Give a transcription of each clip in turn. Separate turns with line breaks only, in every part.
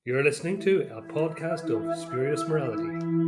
You're listening to a podcast of Spurious Morality.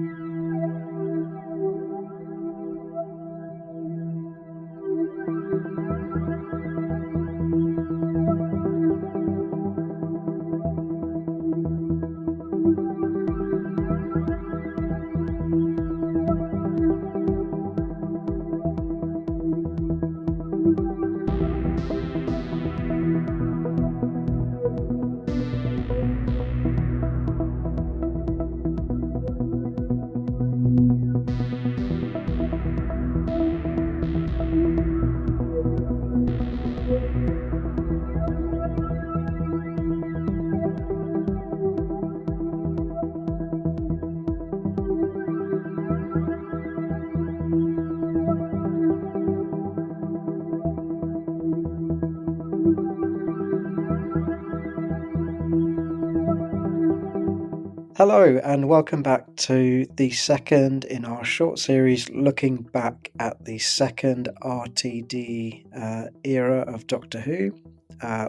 Hello, and welcome back to the second in our short series looking back at the second RTD era of Doctor Who.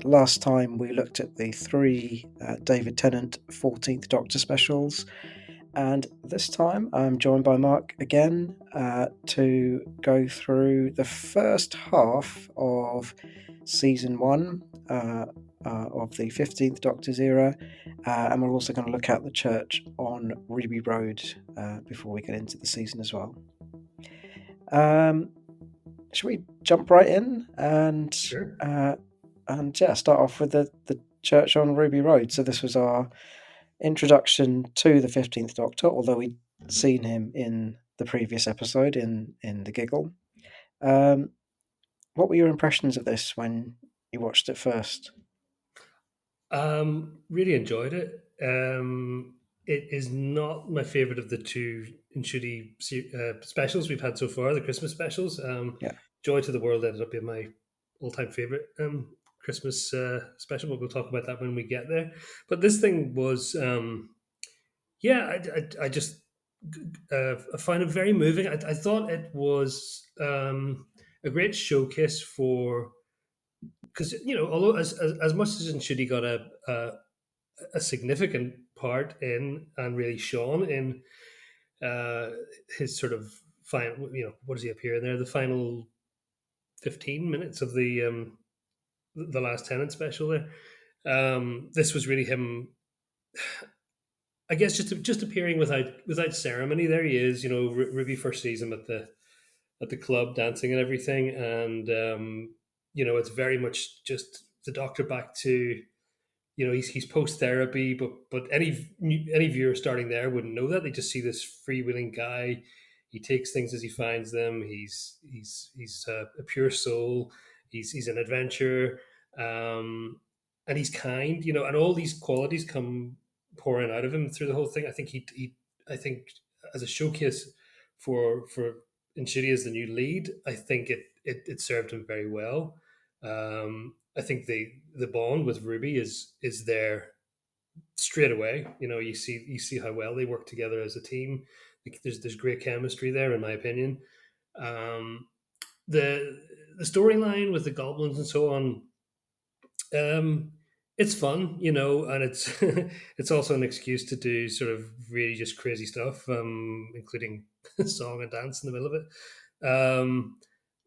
Last time we looked at the three David Tennant 14th Doctor specials, and this time I'm joined by Mark again to go through the first half of season one of the 15th Doctor's era, and we're also going to look at the church on Ruby Road before we get into the season as well. Should we jump right in and
Sure.
start off with the church on Ruby Road? So this was our introduction to the 15th Doctor, although we'd seen him in the previous episode in the Giggle. What were your impressions of this when you watched it first?
Really enjoyed it. It is not my favorite of the two Nshudi specials we've had so far, the Christmas specials.
Yeah.
Joy to the World ended up being my all-time favorite Christmas special, but we'll talk about that when we get there. But this thing was, I just I find it very moving. I thought it was a great showcase for, because although as much as Nshudi got a significant part in and really shone in his sort of final, what does he appear in there, the final 15 minutes of the last Tenant special there. This was really him, I guess, just appearing without ceremony. There he is, Ruby first sees him at the club dancing and everything, and it's very much just the Doctor back to, he's post therapy, but any viewer starting there wouldn't know that. They just see this freewheeling guy. He takes things as he finds them. He's a pure soul. He's an adventurer, and he's kind. And all these qualities come pouring out of him through the whole thing. I think I think as a showcase for Nshidi as the new lead, I think it served him very well. I think the bond with Ruby is there straight away. You see how well they work together as a team. Like, there's great chemistry there, in my opinion. Um, the the storyline with the goblins and so on, um, it's fun, and it's it's also an excuse to do sort of really just crazy stuff, including song and dance in the middle of it.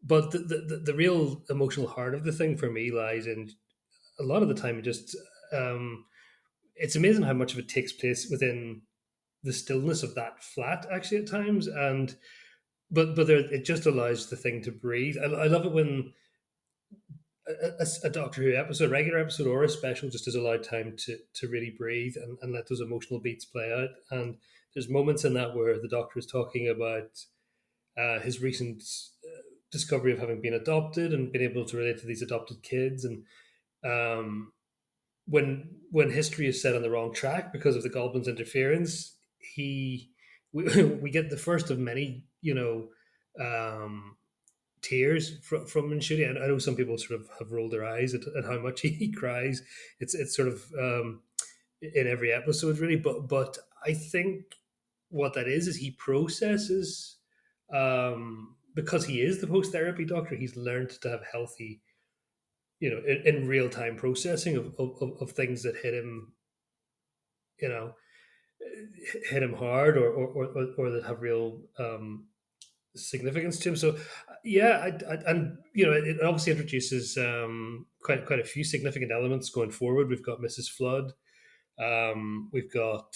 But the real emotional heart of the thing for me lies in, a lot of the time, just um, it's amazing how much of it takes place within the stillness of that flat, actually, at times. And but there, it just allows the thing to breathe. I love it when a Doctor Who episode, a regular episode or a special, just is allowed time to really breathe and let those emotional beats play out. And there's moments in that where the Doctor is talking about his recent discovery of having been adopted and being able to relate to these adopted kids. And um, when history is set on the wrong track because of the Goblin's interference, we get the first of many, tears from Nshudi. And I know some people sort of have rolled their eyes at how much he cries. It's sort of in every episode, really. But I think what that is he processes, because he is the post therapy Doctor. He's learned to have healthy, in real time processing of things that hit him you know, hit him hard, or that have real significance to him. So yeah, and it obviously introduces quite a few significant elements going forward. We've got Mrs. Flood, we've got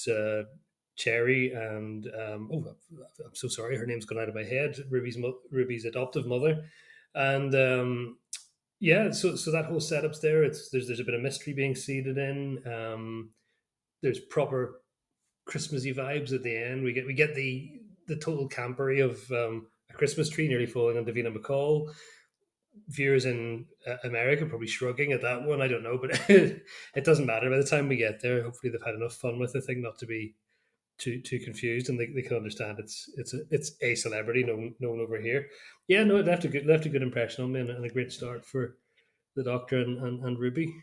Cherry, and I'm so sorry, her name's gone out of my head. Ruby's adoptive mother, and yeah, so that whole setup's there. There's a bit of mystery being seeded in. There's proper Christmassy vibes at the end. We get the total campery of a Christmas tree nearly falling on Davina McCall. Viewers in America probably shrugging at that one. I don't know, but it doesn't matter. By the time we get there, hopefully they've had enough fun with the thing not to be too confused, and they can understand it's a celebrity known over here. Yeah, no, it left a good impression on me, and a great start for the Doctor and Ruby.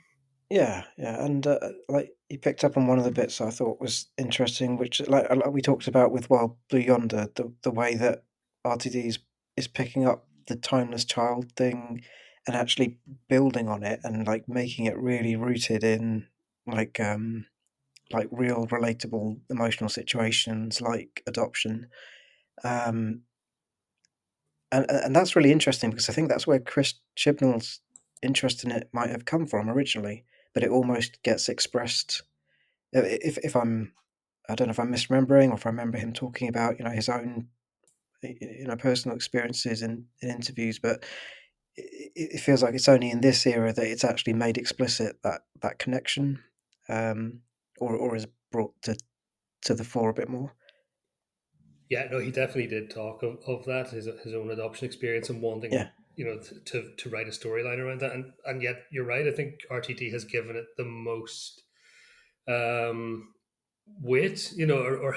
Yeah, and like you picked up on one of the bits I thought was interesting, which like we talked about with Wild Blue Yonder, the way that RTD is picking up the timeless child thing and actually building on it and like making it really rooted in like like real relatable emotional situations like adoption. Um, and that's really interesting because I think that's where Chris Chibnall's interest in it might have come from originally, but it almost gets expressed. If I'm, I don't know if I'm misremembering or if I remember him talking about his own personal experiences in interviews, but it feels like it's only in this era that it's actually made explicit that connection, um, or is brought to the fore a bit more.
Yeah, no, he definitely did talk of that, his own adoption experience, and
Yeah,
wanting, to write a storyline around that. And yet, you're right. I think RTD has given it the most um, weight, or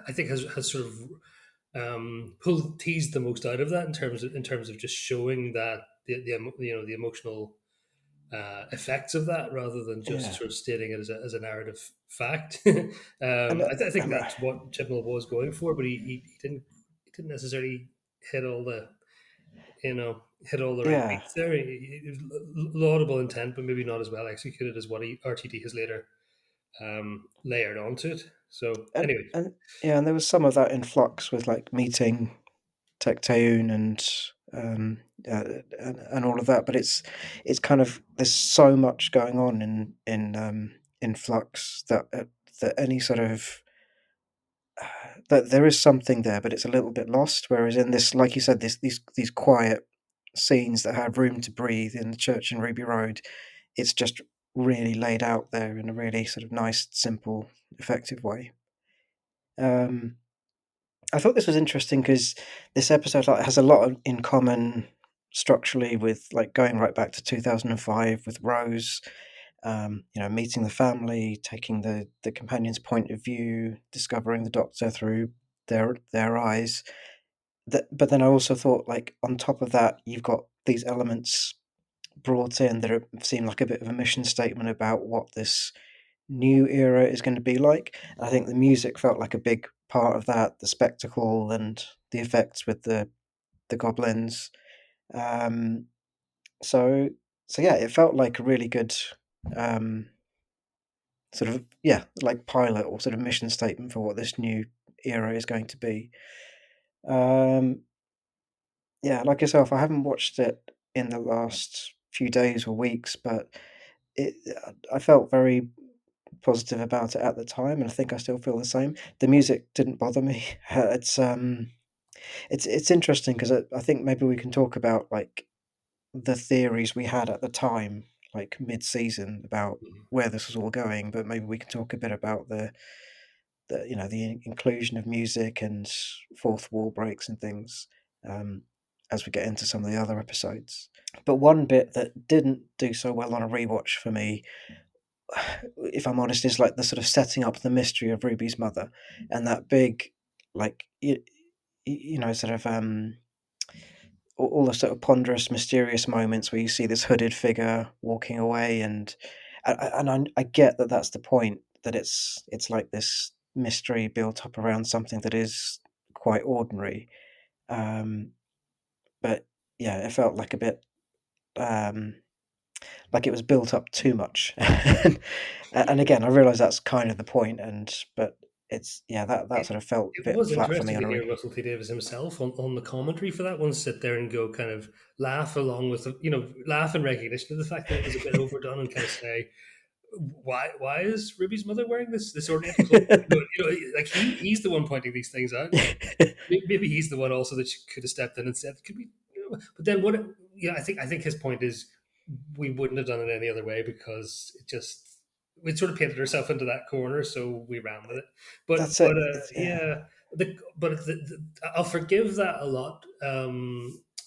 I think has sort of teased the most out of that in terms of just showing that the emotional effects of that, rather than just
yeah,
sort of stating it as a narrative fact.
and
I think that's what Chibnall was going for, but he didn't necessarily hit all the hit all the right
yeah.
beats there. It was laudable intent, but maybe not as well executed as what RTD has later layered onto it. So
And
anyway,
and yeah, and there was some of that in Flux with like meeting Tecteun um, and all of that. But it's kind of there's so much going on in Flux that any sort of that there is something there, but it's a little bit lost. Whereas in this, like you said, these quiet scenes that have room to breathe in the church in Ruby Road, it's just really laid out there in a really sort of nice, simple, effective way. Um, I thought this was interesting because this episode like, has a lot in common structurally with like going right back to 2005 with Rose. Meeting the family, taking the companion's point of view, discovering the Doctor through their eyes. But then I also thought like on top of that, you've got these elements brought in that seem like a bit of a mission statement about what this new era is going to be like. I think the music felt like a big part of that, the spectacle and the effects with the goblins. Um, so so yeah, it felt like a really good um, sort of like pilot or sort of mission statement for what this new era is going to be. Um, yeah, like yourself, I haven't watched it in the last few days or weeks, but it I felt very positive about it at the time, and I think I still feel the same. The music didn't bother me. It's interesting because I think maybe we can talk about like the theories we had at the time, like mid-season, about where this was all going. But maybe we can talk a bit about the inclusion of music and fourth wall breaks and things um, as we get into some of the other episodes. But one bit that didn't do so well on a rewatch for me, if I'm honest, is like the sort of setting up the mystery of Ruby's mother and that big, like sort of all the sort of ponderous, mysterious moments where you see this hooded figure walking away, and I get that that's the point, that it's like this mystery built up around something that is quite ordinary, um, but yeah, it felt like a bit. Um, like it was built up too much. And again, I realise that's kind of the point, and but it's yeah, that
It,
sort of felt a
it
bit
was
flat for me
interesting
on
to
a
hear
re.
Russell T Davis himself on the commentary for that one sit there and go kind of laugh along with the, laugh in recognition of the fact that it was a bit overdone and kind of say, why is Ruby's mother wearing this Oriental cloak? Like he's the one pointing these things out. Maybe he's the one also that could have stepped in and said, "Could we?" But then what? Yeah, I think his point is we wouldn't have done it any other way because it just we sort of painted ourselves into that corner, so we ran with it. But
That's it. It's, yeah.
yeah, I'll forgive that a lot.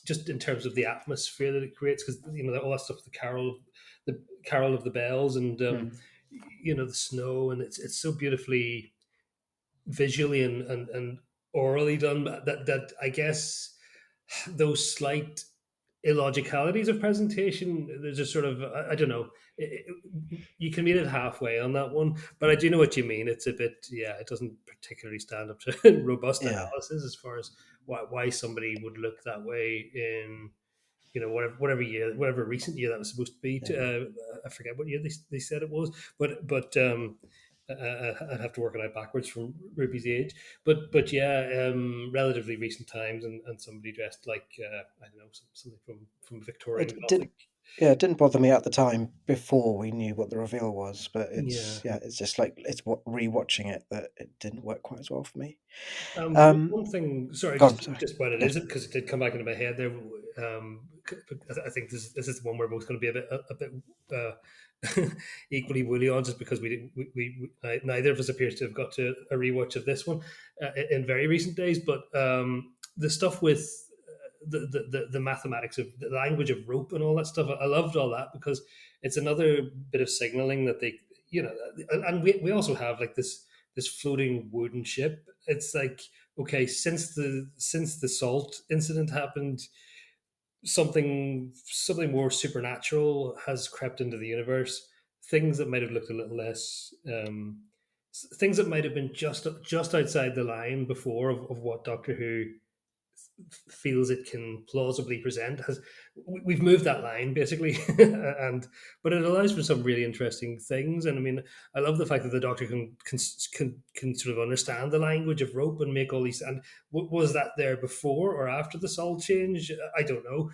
Just in terms of the atmosphere that it creates, because all that stuff, the Carol of the Bells, and
Mm,
the snow, and it's so beautifully visually and orally done. That I guess those slight illogicalities of presentation, there's a sort of I don't know, you can meet it halfway on that one, but I do know what you mean. It's a bit, yeah, it doesn't particularly stand up to robust
yeah.
analysis as far as why somebody would look that way in whatever year, whatever recent year that was supposed to be.
Yeah.
I forget what year they said it was, but I'd have to work it out backwards from Ruby's age. But yeah, relatively recent times, and somebody dressed like I don't know, something from Victorian
It
Gothic.
didn't. Yeah, it didn't bother me at the time before we knew what the reveal was, but
Yeah.
it's just like it's what rewatching it that it didn't work quite as well for me.
One thing, sorry,
Go on,
just
sorry.
just what it
Yeah,
is, because it did come back into my head there. I think this is the one we're both going to be a bit equally woolly on, just because neither of us appears to have got to a rewatch of this one in very recent days. But the stuff with the mathematics of the language of rope and all that stuff, I loved all that because it's another bit of signaling that they, and we also have like this floating wooden ship. It's like, okay, since the salt incident happened, something more supernatural has crept into the universe. Things that might have looked a little less, things that might have been just outside the line before of what Doctor Who feels it can plausibly present. We've moved that line basically, and but it allows for some really interesting things. And I mean, I love the fact that the Doctor can sort of understand the language of rope and make all these. And was that there before or after the Soul change? I don't know.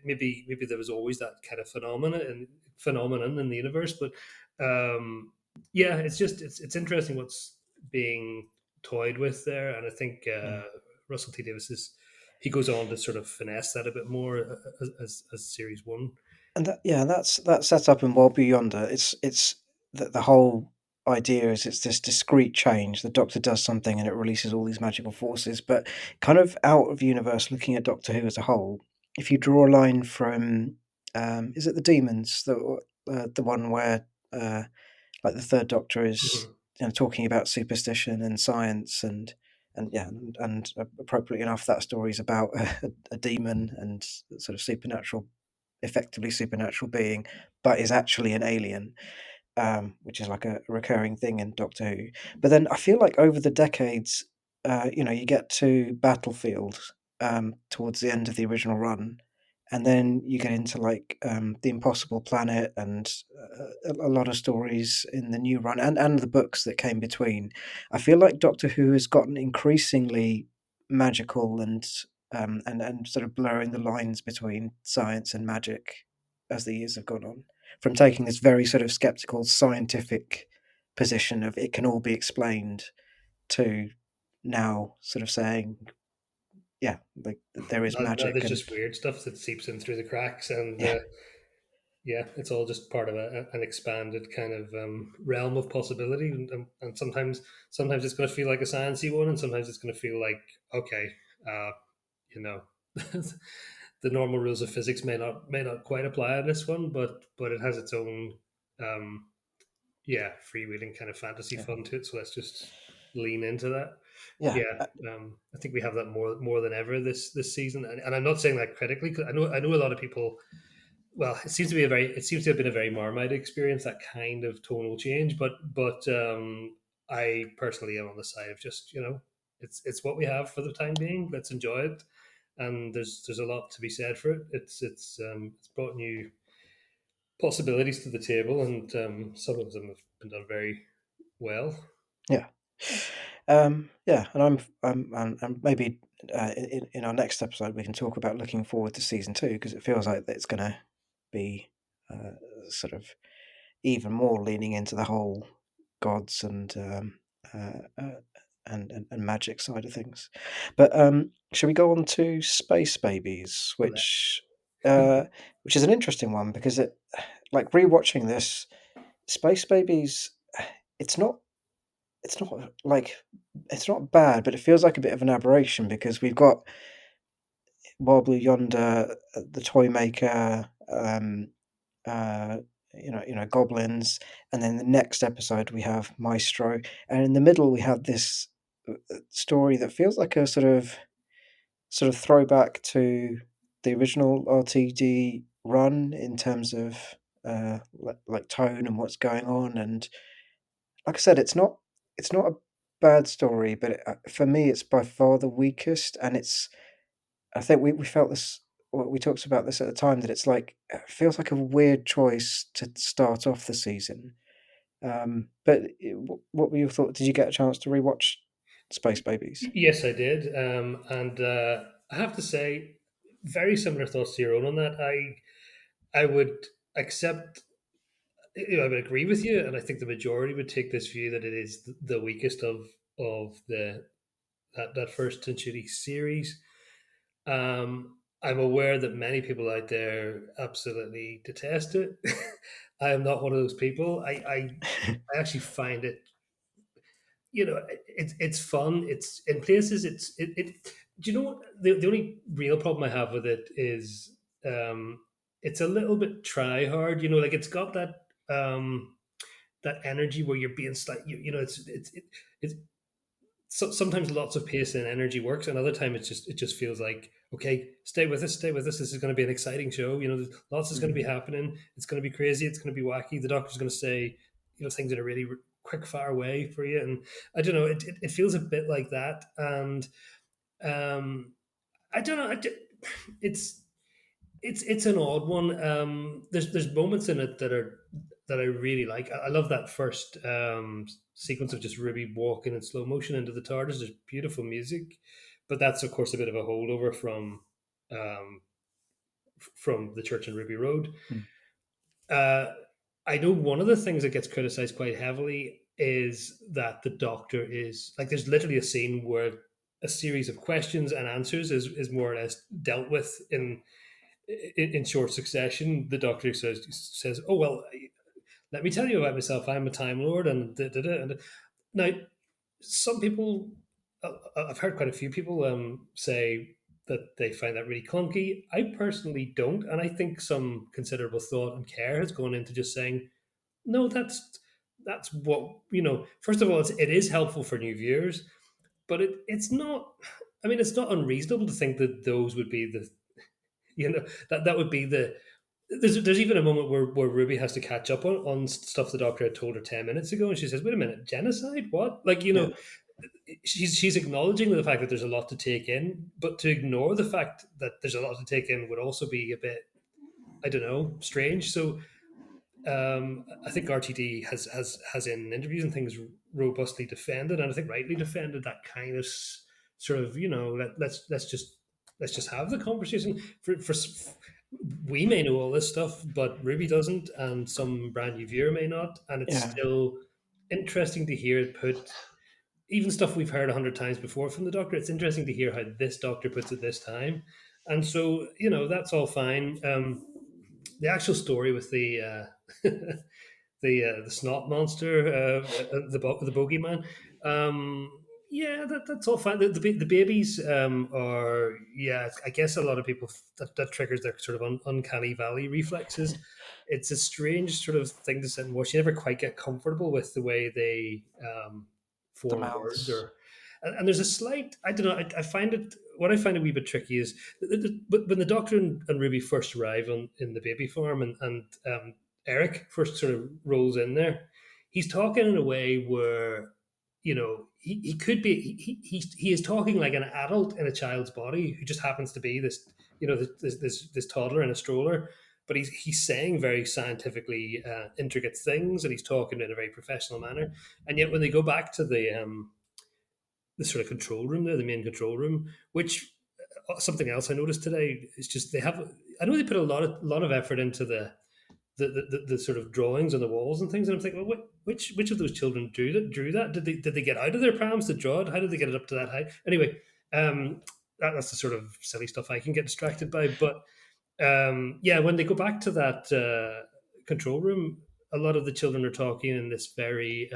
Maybe there was always that kind of phenomenon in the universe, but yeah, it's interesting what's being toyed with there, and I think
mm.
Russell T Davis he goes on to sort of finesse that a bit more as series one.
And that set up in World Beyonder. It's the whole idea is it's this discrete change. The Doctor does something and it releases all these magical forces, but kind of out of universe, looking at Doctor Who as a whole. If you draw a line from, is it the demons, the one where like the third Doctor is
Mhm.
talking about superstition and science and yeah and appropriately enough that story is about a demon and sort of supernatural, effectively supernatural being, but is actually an alien, which is like a recurring thing in Doctor Who. But then I feel like over the decades, you get to Battlefield towards the end of the original run, and then you get into like the Impossible Planet and a lot of stories in the new run and the books that came between. I feel like Doctor Who has gotten increasingly magical and sort of blurring the lines between science and magic as the years have gone on, from taking this very sort of skeptical scientific position of it can all be explained to now sort of saying, yeah, like there is
No,
magic
there's
and
just weird stuff that seeps in through the cracks, and
yeah,
yeah, it's all just part of an expanded kind of realm of possibility, and sometimes it's going to feel like a sciencey one, and sometimes it's going to feel like, okay, uh, you know, the normal rules of physics may not quite apply on this one, but it has its own um, yeah, freewheeling kind of fantasy
yeah,
fun to it. So let's just lean into that.
yeah,
Yeah, I think we have that more than ever this season, and I'm not saying that critically, because I know a lot of people. Well, it seems to have been a very Marmite experience, that kind of tonal change. But I personally am on the side of just, it's what we have for the time being. Let's enjoy it, and there's a lot to be said for it. It's brought new. possibilities to the table, and some of them have been done very well.
Yeah. Yeah, and and maybe in our next episode we can talk about looking forward to season two because it feels like it's going to be uh, sort of even more leaning into the whole gods and magic side of things. But shall we go on to Space Babies, uh, which is an interesting one because it, like rewatching this, Space Babies, it's not it's not like it's not bad, but it feels like a bit of an aberration because we've got Wild Blue Yonder, the toy maker, uh, goblins, and then the next episode we have Maestro, and in the middle we have this story that feels like a sort of throwback to the original RTD run in terms of like tone and what's going on, and like I said, it's not a bad story, but for me, it's by far the weakest, and it's I think we felt this. We talked about this at the time that it's like it feels like a weird choice to start off the season. But what were your thoughts? Did you get a chance to rewatch Space Babies?
Yes, I did, and I have to say, very similar thoughts to your own on that. I would accept. I would agree with you, and I think the majority would take this view that it is the weakest of the that first century series. I'm aware that many people out there absolutely detest it. I am not one of those people. I actually find it, it's fun. It's in places. Do you know what the only real problem I have with it is, it's a little bit try hard. Like it's got that energy where you're being slight. It's sometimes lots of pace and energy works, and other time it just feels like, okay, stay with us, stay with us. This is going to be an exciting show. Lots is going to be
Mm,
happening. It's going to be crazy. It's going to be wacky. The doctor's going to say things in a really quick fire way for you, and I don't know. It feels a bit like that, and um, I don't know. It's an odd one. There's moments in it that I really like. I love that first sequence of just Ruby walking in slow motion into the TARDIS. There's beautiful music, but that's of course a bit of a holdover um, from the Church and Ruby Road.
mm.
Uh, I know one of the things that gets criticized quite heavily is that the Doctor is like, there's literally a scene where a series of questions and answers is more or less dealt with in short succession. The Doctor says, "Oh well, let me tell you about myself. I'm a Time Lord," and da, da, da. And now some people, I've heard quite a few people say that they find that really clunky. I personally don't, and I think some considerable thought and care has gone into just saying, "No, that's what First of all, it is helpful for new viewers, but it's not. I mean, it's not unreasonable to think that those would be the that would be the there's even a moment where Ruby has to catch up on stuff the Doctor had told her 10 minutes ago, and she says, "Wait a minute, genocide? What?" Like,
Yeah,
she's acknowledging the fact that there's a lot to take in, but to ignore the fact that there's a lot to take in would also be a bit, I don't know, strange. So I think RTD has in interviews and things robustly defended, and I think rightly defended that kind of sort of let's just have the conversation. We may know all this stuff, but Ruby doesn't, and some brand new viewer may not, and it's
yeah.
still interesting to hear it put. Even stuff we've heard 100 times before from the Doctor, it's interesting to hear how this Doctor puts it this time, and so that's all fine. The actual story with the snot monster, the bogeyman. Yeah, that's all fine. The babies are, yeah. I guess a lot of people that triggers their sort of uncanny valley reflexes. It's a strange sort of thing to sit and watch. You never quite get comfortable with the way they
The
form words,
mouths.
and there's a slight. I don't know. I find it. What I find a wee bit tricky is, but when the Doctor and Ruby first arrive in the baby farm, and Eric first sort of rolls in there, he's talking in a way where he could be he is talking like an adult in a child's body who just happens to be this this toddler in a stroller. but he's saying very scientifically intricate things, and he's talking in a very professional manner. And yet, when they go back to the sort of control room there, the main control room, which something else I noticed today is just they have. I know they put a lot of effort into the sort of drawings on the walls and things, and I'm thinking, well, which of those children drew that? Did they get out of their prams to draw it? How did they get it up to that height? Anyway, that's the sort of silly stuff I can get distracted by. But yeah, when they go back to that control room, a lot of the children are talking in this very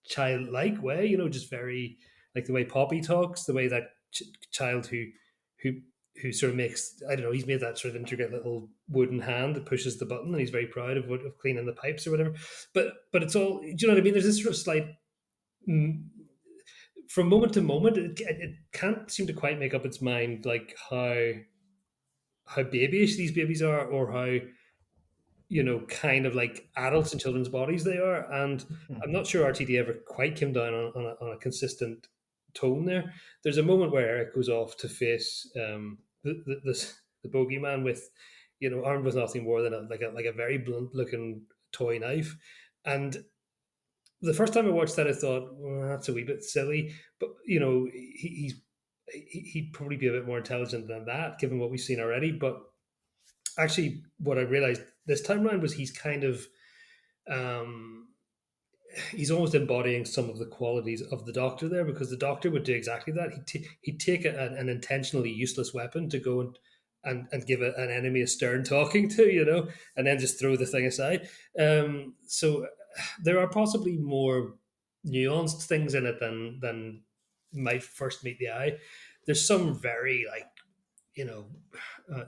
childlike way, just very like the way Poppy talks, the way that child who who sort of makes, I don't know, he's made that sort of intricate little wooden hand that pushes the button, and he's very proud of cleaning the pipes or whatever. But it's all, do you know what I mean? There's this sort of slight mm, from moment to moment, it can't seem to quite make up its mind like how babyish these babies are, or how kind of like adults in children's bodies they are. And I'm
Mhm.
not sure RTD ever quite came down on a consistent tone there. There's a moment where Eric goes off to face the bogeyman with, armed with nothing more than like a very blunt looking toy knife. And the first time I watched that, I thought, well, that's a wee bit silly. But he'd probably be a bit more intelligent than that, given what we've seen already. But actually, what I realized this time around was um, he's almost embodying some of the qualities of the Doctor there, because the Doctor would do exactly that. He'd take an intentionally useless weapon to go and give an enemy a stern talking to, and then just throw the thing aside. So there are possibly more nuanced things in it than might first meet the eye. There's some very like, you know, uh,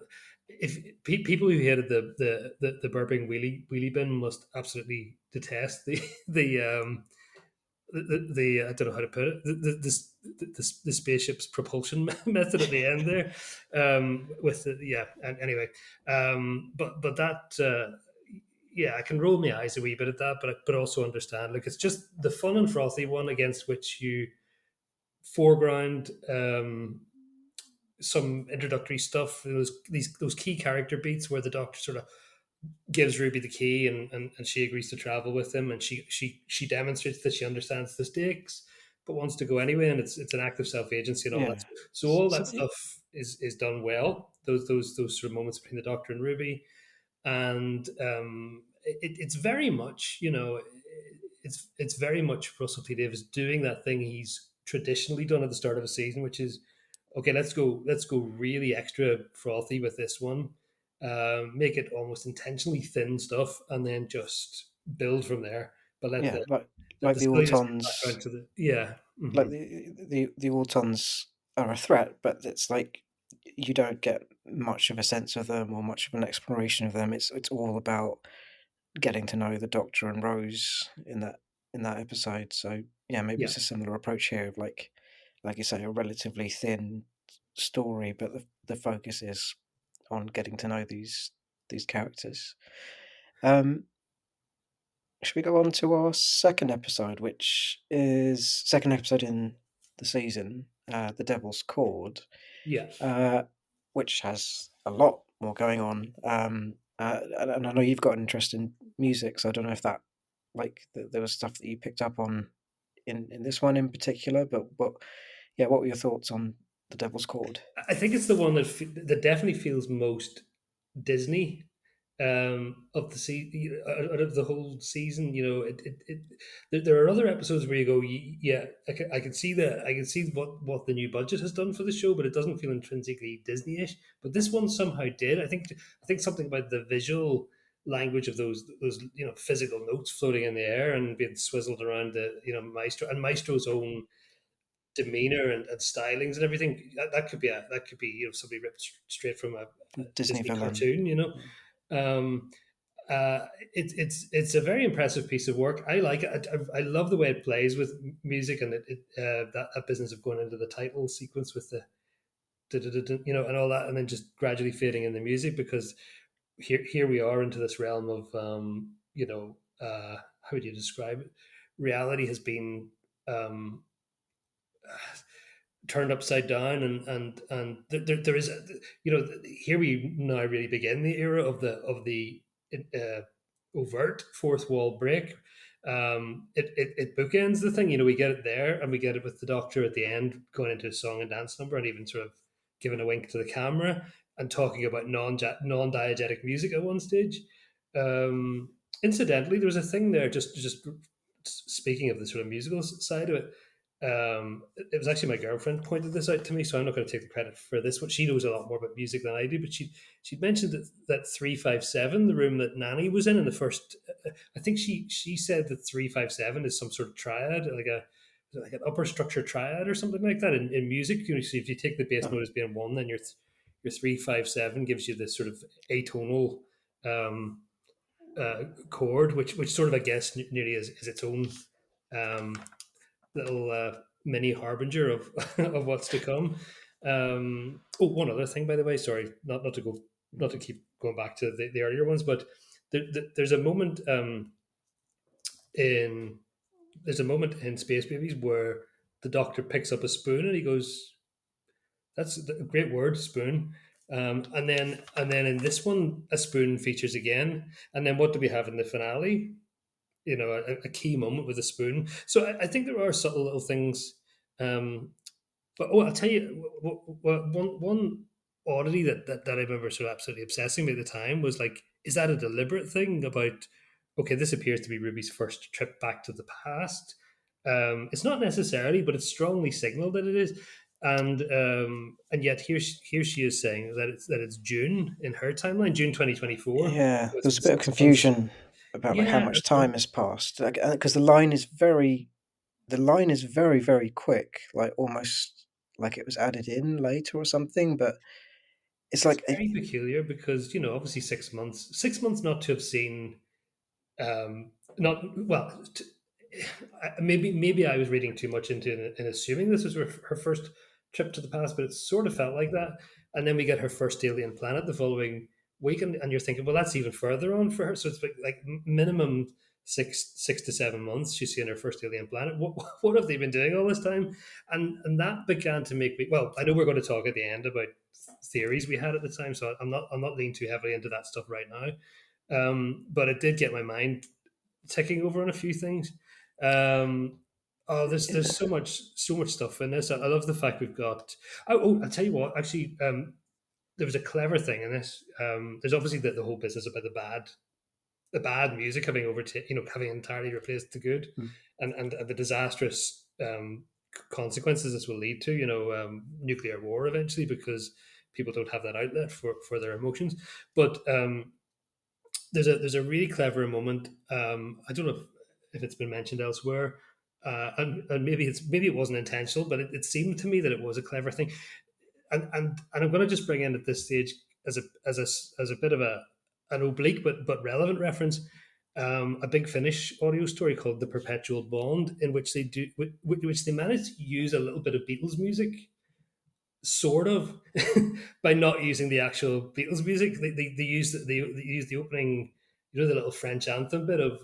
if people who hated the burping wheelie bin must absolutely detest the I don't know how to put it, the spaceship's propulsion method at the end there, with the, yeah, and anyway, but that yeah, I can roll my eyes a wee bit at that, but also understand, like, it's just the fun and frothy one against which you foreground some introductory stuff. Those key character beats where the Doctor sort of gives Ruby the key, and she agrees to travel with him, and she demonstrates that she understands the stakes but wants to go anyway, and it's an act of self agency and all that.
Yeah.
So all
So
that stuff is done well. Those sort of moments between the Doctor and Ruby, and it's very much, it's very much Russell T Davies doing that thing he's traditionally done at the start of a season, which is, okay, let's go really extra frothy with this one, make it almost intentionally thin stuff, and then just build from there. But let
yeah,
the let
like
the
the
silliness get
Autons,
background to the, yeah.
like
Hmm.
the Autons are a threat, but it's like you don't get much of a sense of them or much of an exploration of them. It's all about getting to know the Doctor and Rose in that episode. So yeah, maybe
Yeah.
it's a similar approach here of like you say, a relatively thin story, but the focus is on getting to know these characters. Um, should we go on to our second episode, which is second episode in the season, The Devil's Chord,
Yeah.
uh, which has a lot more going on. And I know you've got an interest in music, so I don't know if that, like, there was stuff that you picked up on in this one in particular, but yeah, what were your thoughts on The Devil's Chord?
I think it's the one that definitely feels most Disney, of the out of the whole season. There are other episodes where you go, yeah, I can see what the new budget has done for the show, but it doesn't feel intrinsically Disney-ish. But this one somehow did. I think something about the visual language of those physical notes floating in the air and being swizzled around the Maestro, and Maestro's own demeanor and stylings and everything. That could be somebody ripped straight from a
Disney
Disney
villain.
cartoon.
Yeah.
Um, it's a very impressive piece of work. I like it. I love the way it plays with music, and that business of going into the title sequence with the and all that, and then just gradually fading in the music, because here we are into this realm of how would you describe it? Reality has been um, turned upside down, there is here we now really begin the era of the uh, overt fourth wall break. It bookends the thing. We get it there, and we get it with the Doctor at the end going into a song and dance number, and even sort of giving a wink to the camera and talking about non diegetic music at one stage. Incidentally, there was a thing there, just speaking of the sort of musical side of it. It was actually my girlfriend pointed this out to me, so I'm not going to take the credit for this. What she knows a lot more about music than I do, but she'd mentioned that 357, the room that Nanny was in the first. I think she said that 357 is some sort of triad, like an upper structure triad or something like that in music. So if you take the bass
Oh,
note as being one, then your 357 gives you this sort of atonal um, chord, which sort of I guess nearly is its own um, little mini harbinger of of what's to come. Oh, one other thing, by the way. Sorry, not to keep going back to the earlier ones, but there's a moment in there's a moment in Space Babies where the Doctor picks up a spoon and he goes, "That's a great word, spoon." And then in this one, a spoon features again. And then what do we have in the finale? A key moment with a spoon. So I think there are subtle little things. But I'll tell you, one oddity that I remember sort of absolutely obsessing me at the time was like, is that a deliberate thing about, okay, this appears to be Ruby's first trip back to the past? It's not necessarily, but it's strongly signaled that it is. And yet here she is saying that it's June in her timeline, June 2024.
yeah,
So
there's a
it's
bit of
6 months.
confusion about like how
Yeah,
much time has passed, because the line is very quick, like almost like it was added in later or something. But it's
it's
like it,
very peculiar because obviously 6 months, 6 months not to have seen not well. Maybe I was reading too much into it and assuming this was her first trip to the past, but it sort of felt like that. And then we get her first alien planet the following week, and you're thinking, well, that's even further on for her. So it's like minimum six to 7 months she's seen her first alien planet. What have they been doing all this time? And that began to make me. Well, I know we're going to talk at the end about theories we had at the time, so I'm not leaning too heavily into that stuff right now. But it did get my mind ticking over on a few things. Um, oh, there's so much stuff in this. I love the fact we've got. I'll tell you what. Actually, there was a clever thing in this. There's obviously the whole business about the bad music having having entirely replaced the good,
mm,
and the disastrous consequences this will lead to. Nuclear war eventually because people don't have that outlet for their emotions. But there's a really clever moment. I don't know if it's been mentioned elsewhere, and maybe it wasn't intentional, but it seemed to me that it was a clever thing. And I'm going to just bring in at this stage as a bit of an oblique but relevant reference. A big Finnish audio story called "The Perpetual Bond," in which which they managed to use a little bit of Beatles music sort of by not using the actual Beatles music. They used the opening, the little French anthem bit of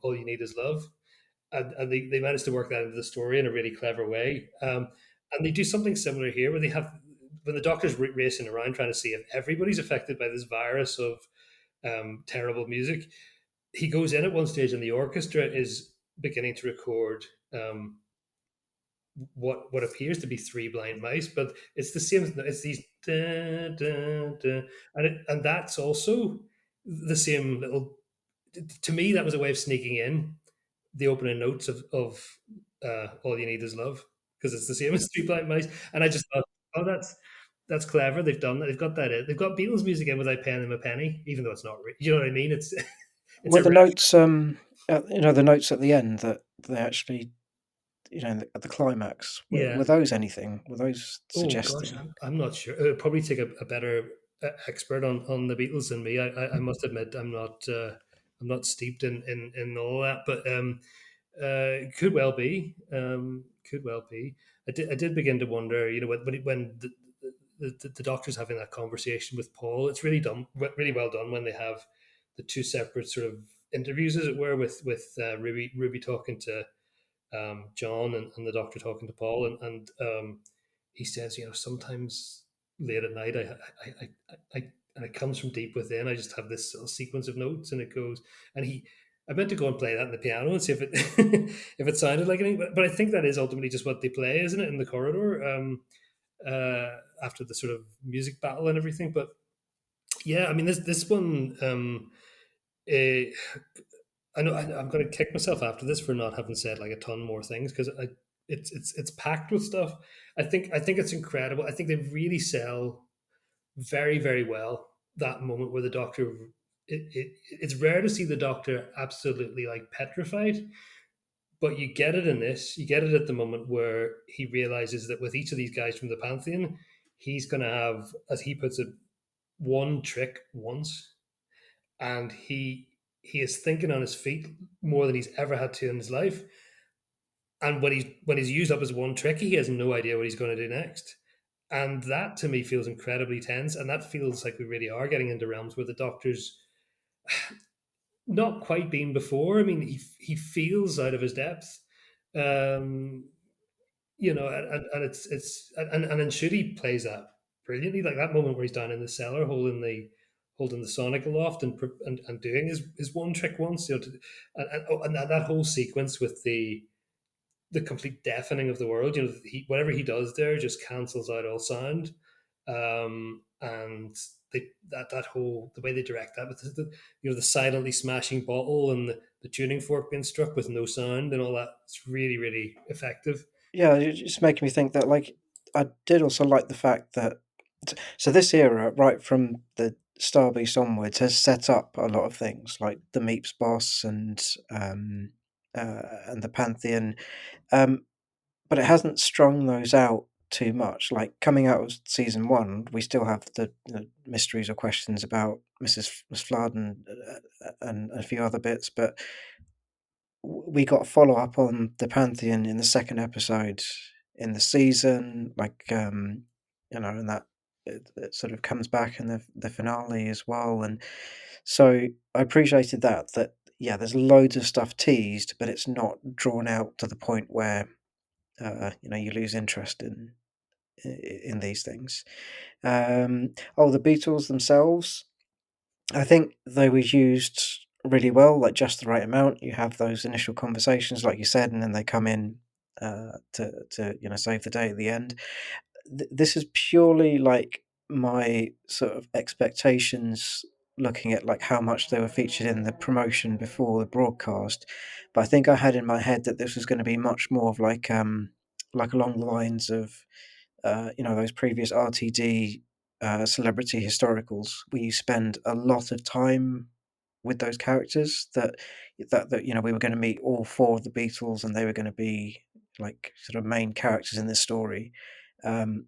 "All You Need Is Love," and they managed to work that into the story in a really clever way. And they do something similar here, where they have when the Doctor's racing around trying to see if everybody's affected by this virus of terrible music. He goes in at one stage, and the orchestra is beginning to record. What appears to be three blind mice, but it's the same. It's these da, da, da, and that's also the same little. To me, that was a way of sneaking in the opening notes of "All You Need Is Love" because it's the same as Three Blind Mice, and I just thought, oh, that's clever. They've done that. They've got that in. They've got Beatles music in without paying them a penny, even though it's not. You know what I mean? It's it's
were
a
the
ref.
notes, the notes at the end that they actually, at the climax, were
Yeah.
those anything? Were those
Oh gosh,
suggesting?
I'm not sure. It would probably take a better expert on the Beatles than me. I must admit I'm not steeped in all that, but could well be. Could well be. I did begin to wonder. When the doctor's having that conversation with Paul, it's really well done when they have the two separate sort of interviews, as it were, with Ruby talking to John and the doctor talking to Paul, and he says, sometimes late at night, and it comes from deep within. I just have this little sequence of notes, and it goes, and I meant to go and play that in the piano and see if it if it sounded like anything, but I think that is ultimately just what they play, isn't it, in the corridor, after the sort of music battle and everything. But yeah, I mean, this one, eh, I know I'm going to kick myself after this for not having said like a ton more things, because it's packed with stuff. I think it's incredible. I think they really sell very, very well that moment where the doctor. It's rare to see the doctor absolutely like petrified, but you get it in this. You get it at the moment where he realizes that with each of these guys from the Pantheon, he's going to have, as he puts it, one trick once, and he is thinking on his feet more than he's ever had to in his life. And when he's used up his one trick, he has no idea what he's going to do next. And that to me feels incredibly tense. And that feels like we really are getting into realms where the doctor's not quite been before. I mean, he feels out of his depth. Um, and and then Shooty plays that brilliantly. Like that moment where he's down in the cellar holding the sonic aloft and doing his one trick once, and that whole sequence with the complete deafening of the world. Whatever he does there just cancels out all sound, and that whole the way they direct that with the silently smashing bottle and the tuning fork being struck with no sound and all that. It's really, really effective.
Yeah, it's just making me think that like I did also like the fact that so this era, right from the Star Beast onwards, has set up a lot of things like the Meeps boss and the Pantheon, um, but it hasn't strung those out too much. Like coming out of season one, we still have the mysteries or questions about Miss Flood and a few other bits, but we got a follow up on the Pantheon in the second episode in the season, and that it sort of comes back in the finale as well, and so I appreciated that. That yeah, there's loads of stuff teased, but it's not drawn out to the point where you lose interest in these things. The Beatles themselves. I think they were used really well, like just the right amount. You have those initial conversations, like you said, and then they come in to save the day at the end. This is purely like my sort of expectations, looking at like how much they were featured in the promotion before the broadcast. But I think I had in my head that this was going to be much more of like along the lines of those previous RTD celebrity historicals, where you spend a lot of time with those characters. That we were going to meet all four of the Beatles, and they were going to be like sort of main characters in this story. Um,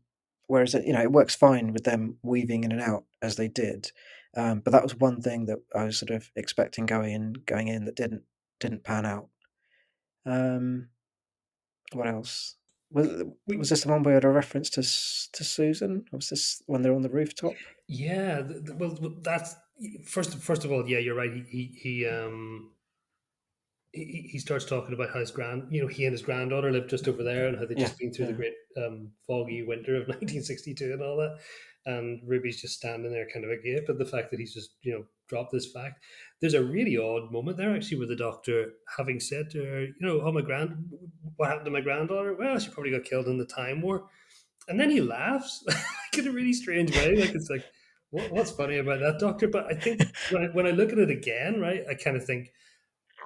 Whereas it works fine with them weaving in and out as they did. But that was one thing that I was sort of expecting going in that didn't pan out. Um, what else? Was was
We
this the one we had a reference to Susan? Or was this when they're on the rooftop?
Yeah, well, that's first of all, yeah, you're right. He starts talking about how he and his granddaughter lived just over there, and how they'd
Yeah,
just been through the
yeah.
great foggy winter of 1962 and all that. And Ruby's just standing there, kind of agape at the fact that he's just dropped this fact. There's a really odd moment there actually, with the doctor having said to her, "Oh, what happened to my granddaughter? Well, she probably got killed in the Time War." And then he laughs like in a really strange way. Like it's like, what's funny about that, doctor? But I think when I look at it again, right, I kind of think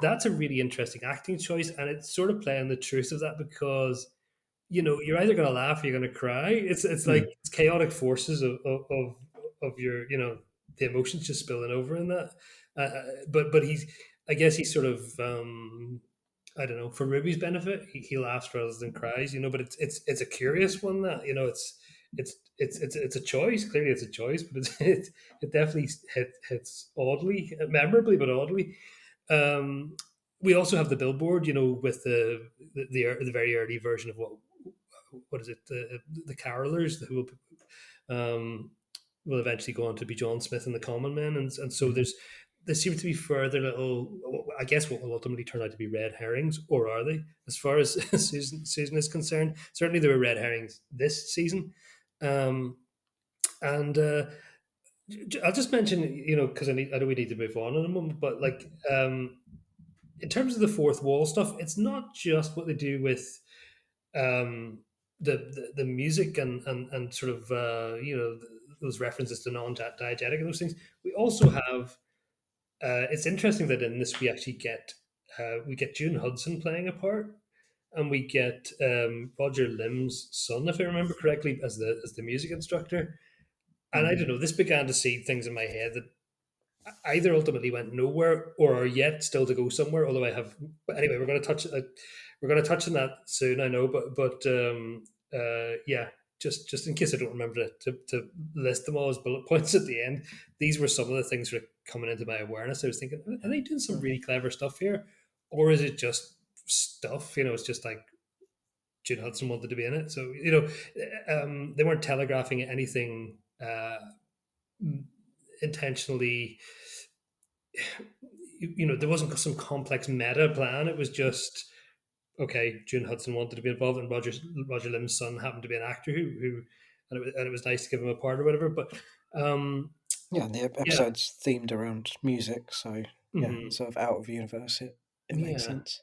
that's a really interesting acting choice, and it's sort of playing the truth of that, because you're either going to laugh or you're going to cry. It's like
Mm.
it's chaotic forces of your the emotions just spilling over in that. But I guess he's sort of I don't know, for Ruby's benefit, he laughs rather than cries. But it's a curious one, that it's a choice. Clearly, it's a choice, but it definitely hits oddly, memorably, but oddly. Um, we also have the billboard, with the very early version of what is it, the carolers who um, will eventually go on to be John Smith and the Common Men, and so
Mhm.
there seem to be further little, I guess, what will ultimately turn out to be red herrings, or are they? As far as Susan is concerned, certainly there were red herrings this season, um, and I'll just mention, because I know we need to move on in a moment, but like, in terms of the fourth wall stuff, it's not just what they do with um, the music and sort of those references to non-diegetic and those things. We also have. It's interesting that in this we get June Hudson playing a part, and we get Roger Lim's son, if I remember correctly, as the music instructor. And I
Mm.
don't know. This began to see things in my head that either ultimately went nowhere or are yet still to go somewhere. Although I have, but anyway, we're going to touch on that soon. I know, but yeah, just in case I don't remember to list them all as bullet points at the end. These were some of the things that are coming into my awareness. I was thinking, are they doing some
Mm.
really clever stuff here, or is it just stuff? It's just like June Hudson wanted to be in it, so they weren't telegraphing anything intentionally. There wasn't some complex meta plan. It was just okay. June Hudson wanted to be involved, and Roger Lim's son happened to be an actor who and it was nice to give him a part or whatever. But
Yeah, and the
yeah,
episode's themed around music, so yeah,
mhm,
and sort of out of universe, it makes
yeah.
sense.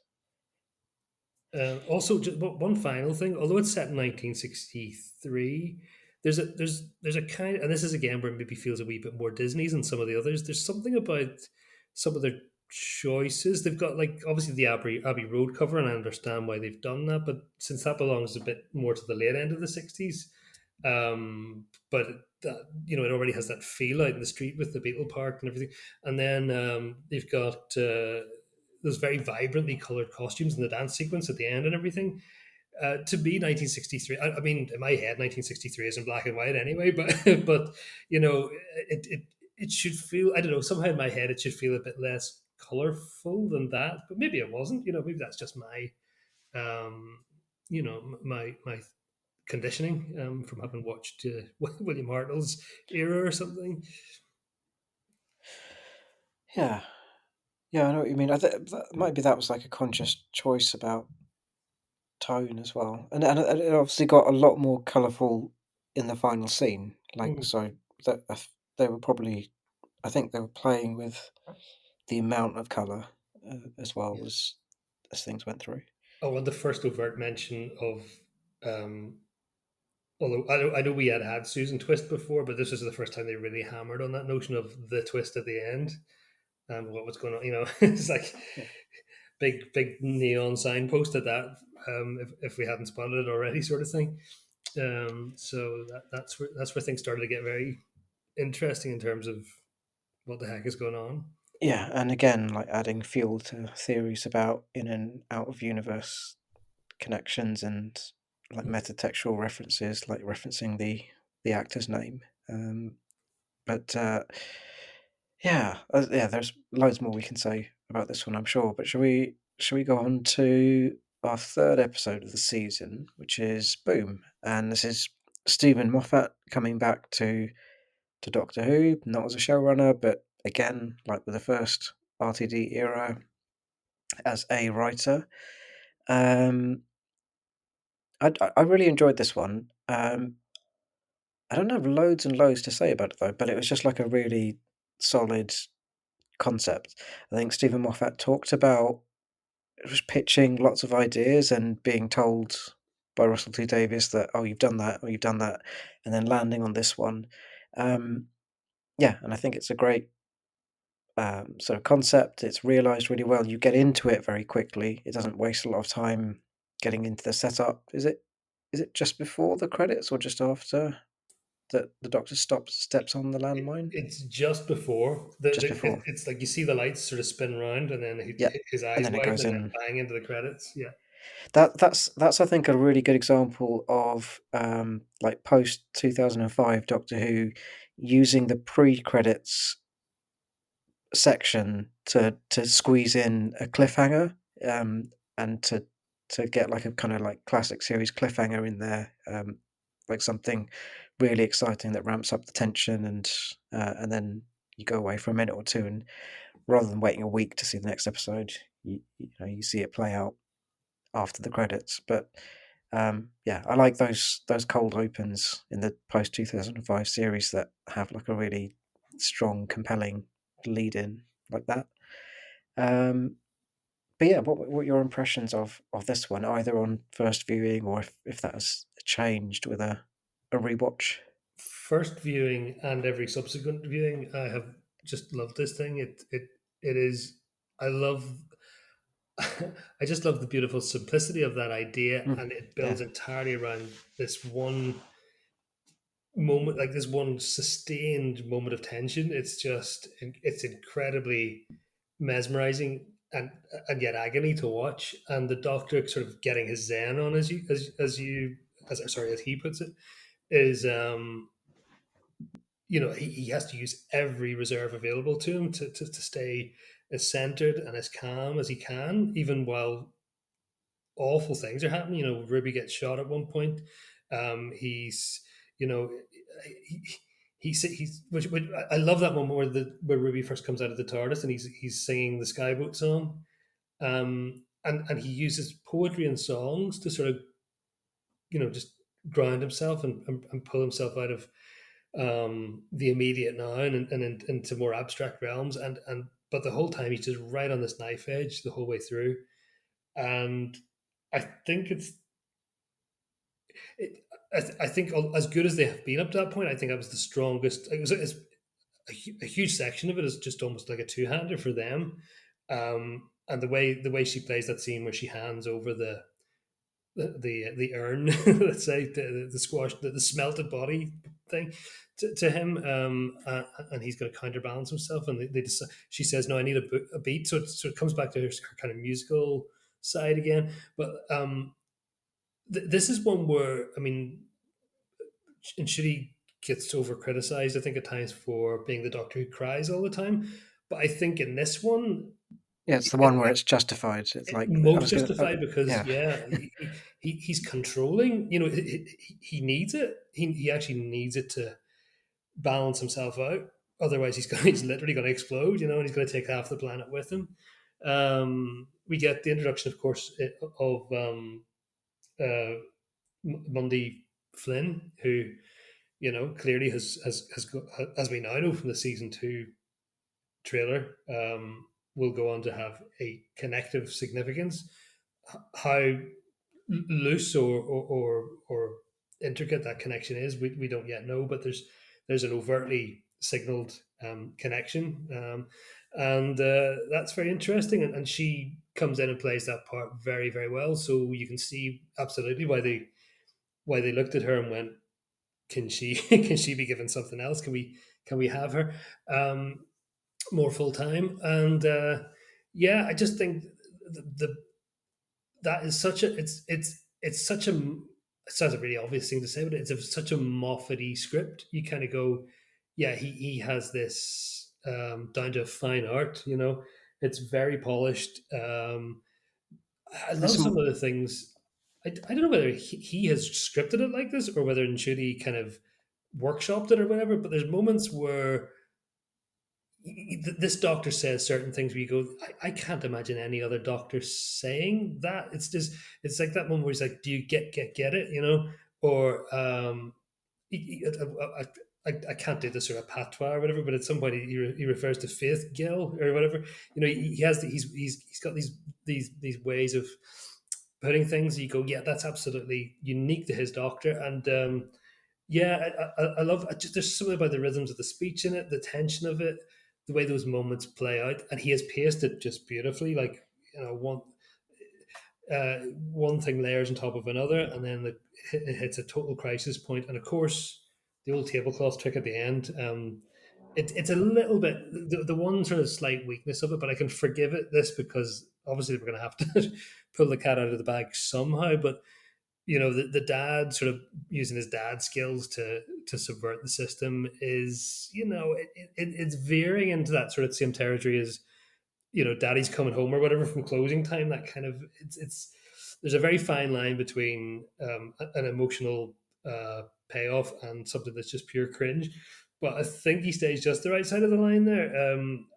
Also, just one final thing. Although it's set in 1963, there's a kind, and this is again where it maybe feels a wee bit more Disney's than some of the others. There's something about some of their choices. They've got like obviously the Abbey Road cover, and I understand why they've done that. But since that belongs a bit more to the late end of the '60s, but that it already has that feel out in the street with the Beetle Park and everything. And then they've got those very vibrantly colored costumes in the dance sequence at the end and everything. To be 1963, I mean, in my head, 1963 is in black and white anyway. But but it should feel, I don't know, somehow in my head it should feel a bit less colorful than that. But maybe it wasn't. Maybe that's just my um, my conditioning from having watched William Hartnell's era or something.
Yeah, yeah, I know what you mean. Maybe that was like a conscious choice about tone as well, and it obviously got a lot more colourful in the final scene. Like
Mm,
so, that they were probably, I think they were playing with the amount of colour as well
yes.
as things went through.
Oh, and the first overt mention of, um, although I know we had Susan Twist before, but this was the first time they really hammered on that notion of the twist at the end and what was going on. It's like
Yeah,
big neon signpost at that. If we hadn't spotted it already, sort of thing. So that's where things started to get very interesting in terms of what the heck is going on.
yeah, and again, like adding fuel to theories about in and out of universe connections and like metatextual references, like referencing the actor's name. Um, but yeah, yeah, there's loads more we can say about this one, I'm sure. But shall we go on to our third episode of the season, which is Boom, and this is Stephen Moffat coming back to Doctor Who, not as a showrunner, but again, like with the first RTD era, as a writer. Um, I really enjoyed this one. I don't have loads and loads to say about it though, but it was just like a really solid concept. I think Stephen Moffat talked about was pitching lots of ideas and being told by Russell T Davies that, oh, you've done that, or you've done that, and then landing on this one. Um, yeah, and I think it's a great sort of concept. It's realised really well. You get into it very quickly. It doesn't waste a lot of time getting into the setup. Is it just before the credits or just after that the Doctor steps on the landmine?
It's just before
Just before.
it's like you see the lights sort of spin around, and then
Yeah,
his
and
eyes
then it
widen,
goes
and then
in.
bang into the credits. Yeah.
That's I think a really good example of like post 2005 Doctor Who using the pre-credits section to squeeze in a cliffhanger, and to get like a kind of like classic series cliffhanger in there, like something really exciting that ramps up the tension, and then you go away for a minute or two and rather than waiting a week to see the next episode, you see it play out after the credits. But yeah, I like those cold opens in the post 2005 series that have like a really strong, compelling lead in like that. Um, but yeah, what are your impressions of this one, either on first viewing or if that has changed with a rewatch?
First viewing and every subsequent viewing, I have just loved this thing. It is. I love. I just love the beautiful simplicity of that idea,
Mm,
and it
yeah,
builds entirely around this one moment, like this one sustained moment of tension. It's incredibly mesmerizing and yet agony to watch. And the doctor sort of getting his zen on, as he puts it, is he has to use every reserve available to him to stay as centered and as calm as he can, even while awful things are happening. Ruby gets shot at one point. He's, you know, he, he's which I love that moment where Ruby first comes out of the TARDIS and he's singing the Skyboat song. And he uses poetry and songs to sort of just ground himself and pull himself out of the immediate now and into more abstract realms. And but the whole time he's just right on this knife edge the whole way through. And I think I think as good as they have been up to that point, I think that was the strongest. It's a huge section of it is just almost like a two-hander for them. And the way she plays that scene where she hands over the urn, let's say the squash, the smelted body thing to him, and he's going to counterbalance himself, and she says, "No, I need a beat." So it comes back to her kind of musical side again. But this is one where I mean, and Shitty gets over criticized, I think, at times for being the Doctor who cries all the time. But I think in this one,
yeah, it's the one where it's justified. It's like I
most
was gonna,
justified because
yeah,
yeah, he's controlling. He needs it. He actually needs it to balance himself out. Otherwise, he's literally going to explode. And he's going to take half the planet with him. We get the introduction, of course, of uh, Mundy Flynn, who clearly as we now know from the season 2 trailer, will go on to have a connective significance. How loose or intricate that connection is, we don't yet know, but there's an overtly signaled connection, and that's very interesting. And she comes in and plays that part very, very well. So you can see absolutely why they looked at her and went, can she can she be given something else? Can we have her more full time? And yeah, I just think the that is such a it's such a it sounds a really obvious thing to say, but such a Moffat-y script. You kind of go, yeah, he has this down to fine art. It's very polished. I
there's
love some
some
of the things. I don't know whether he has scripted it like this or whether Nshudi kind of workshopped it or whatever. But there's moments where this doctor says certain things where you go, I can't imagine any other doctor saying that. It's like that one where he's like, do you get it, or I can't do this sort of patois or whatever, but at some point he refers to Faith Gill or whatever. He has he's got these ways of putting things. You go, yeah, that's absolutely unique to his doctor. And yeah, I love. There's something about the rhythms of the speech in it, the tension of it, the way those moments play out, and he has paced it just beautifully. Like one thing layers on top of another, and then it hits a total crisis point. And of course, the old tablecloth trick at the end. It's a little bit the one sort of slight weakness of it, but I can forgive it this because obviously we're going to have to pull the cat out of the bag somehow. But the dad sort of using his dad skills to subvert the system is it's veering into that sort of same territory as daddy's coming home or whatever from closing time. That kind of it's there's a very fine line between an emotional payoff and something that's just pure cringe. but I think he stays just the right side of the line there.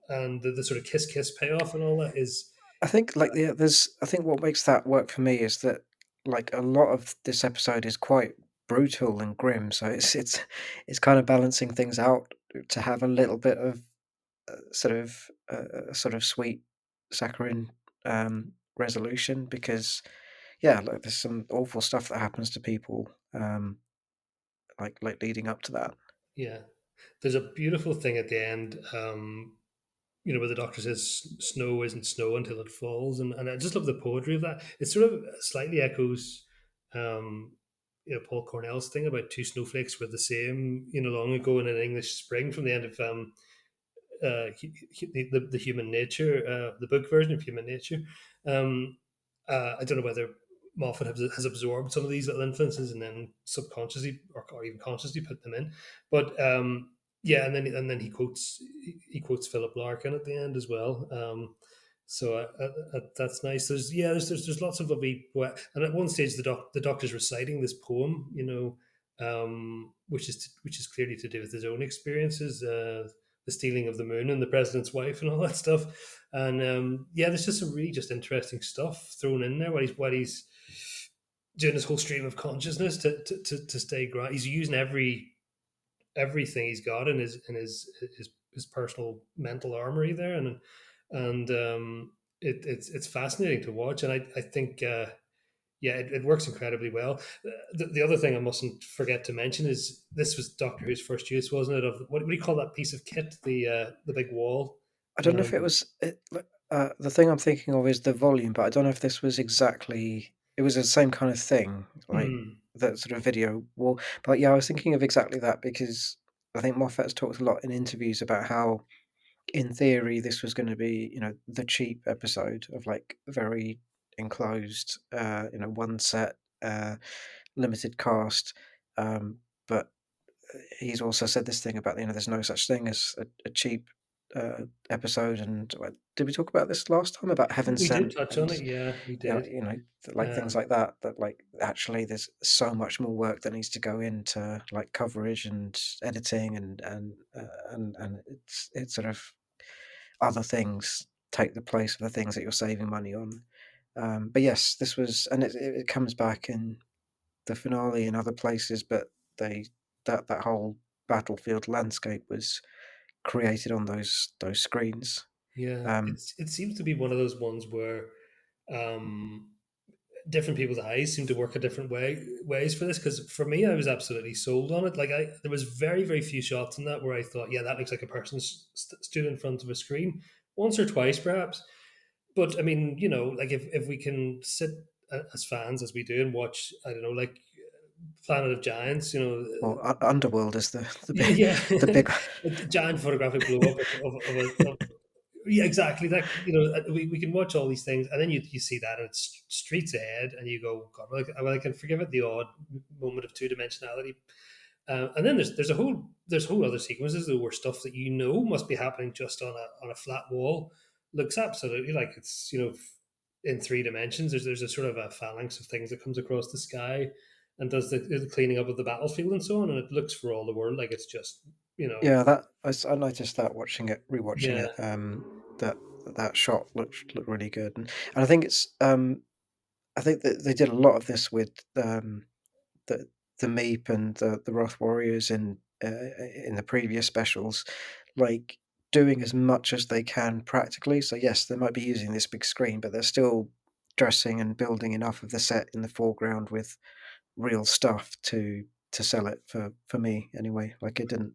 And the sort of kiss kiss payoff and all that is
I think like there's I think what makes that work for me is that like a lot of this episode is quite brutal and grim, so it's kind of balancing things out to have a little bit of sort of sweet saccharine resolution because yeah, like there's some awful stuff that happens to people like leading up to that.
yeah. There's a beautiful thing at the end. Where the doctor says snow isn't snow until it falls, and I just love the poetry of that. It sort of slightly echoes, um, Paul Cornell's thing about two snowflakes were the same, long ago in an English spring from the end of the Human Nature, the book version of Human Nature. Um, I don't know whether Moffat has absorbed some of these little influences and then subconsciously or even consciously put them in, but yeah, and then he quotes Philip Larkin at the end as well. So that's nice. There's lots of lovely and at one stage the doctor's reciting this poem, which is clearly to do with his own experiences. The stealing of the moon and the president's wife and all that stuff. And yeah, there's just some really just interesting stuff thrown in there while he's doing this whole stream of consciousness to stay grounded. He's using everything he's got in his personal mental armory there, and it's fascinating to watch, and I think. Yeah, it works incredibly well. The other thing I mustn't forget to mention is this was Doctor Who's first use, wasn't it? Of what do you call that piece of kit? The big wall.
I don't know if
Um,
it was the thing I'm thinking of is the volume, but I don't know if this was exactly it was the same kind of thing, like
hmm,
that sort of video wall. But yeah, I was thinking of exactly that because I think Moffat has talked a lot in interviews about how, in theory, this was going to be, the cheap episode of like very enclosed, one set, limited cast, but he's also said this thing about, there's no such thing as a cheap episode. And did we talk about this last time about Heaven
we did
Sent
touch on
and
it. Yeah, we
yeah,
did.
like things
Um,
like that? That like actually, there's so much more work that needs to go into like coverage and editing and it's sort of other things take the place of the things that you're saving money on. But yes, this was, and it comes back in the finale and other places, but they that whole battlefield landscape was created on those screens.
yeah,
Um,
it seems to be one of those ones where um, different people's eyes seem to work a different ways for this. Because for me, I was absolutely sold on it. Like there was very very few shots in that where I thought, yeah, that looks like a person stood in front of a screen once or twice perhaps. But I mean, like if we can sit as fans as we do and watch, I don't know, like Planet of Giants,
well, Underworld is
yeah, yeah,
the big
a giant photographic blow up of yeah, exactly. That we can watch all these things, and then you see that, and it's streets ahead, and you go, God, well, I can forgive it the odd moment of two dimensionality, and then there's whole other sequences though, where stuff that must be happening just on a flat wall looks absolutely like it's in three dimensions. There's a sort of a phalanx of things that comes across the sky and does the cleaning up of the battlefield and so on, and it looks for all the world like it's just
yeah. That I noticed that watching it, rewatching
yeah.
it. That that shot looked really good, and I think it's I think that they did a lot of this with the the Meep and the Wrath Warriors in the previous specials, like doing as much as they can practically. So yes, they might be using this big screen, but they're still dressing and building enough of the set in the foreground with real stuff to sell it for me anyway. Like it didn't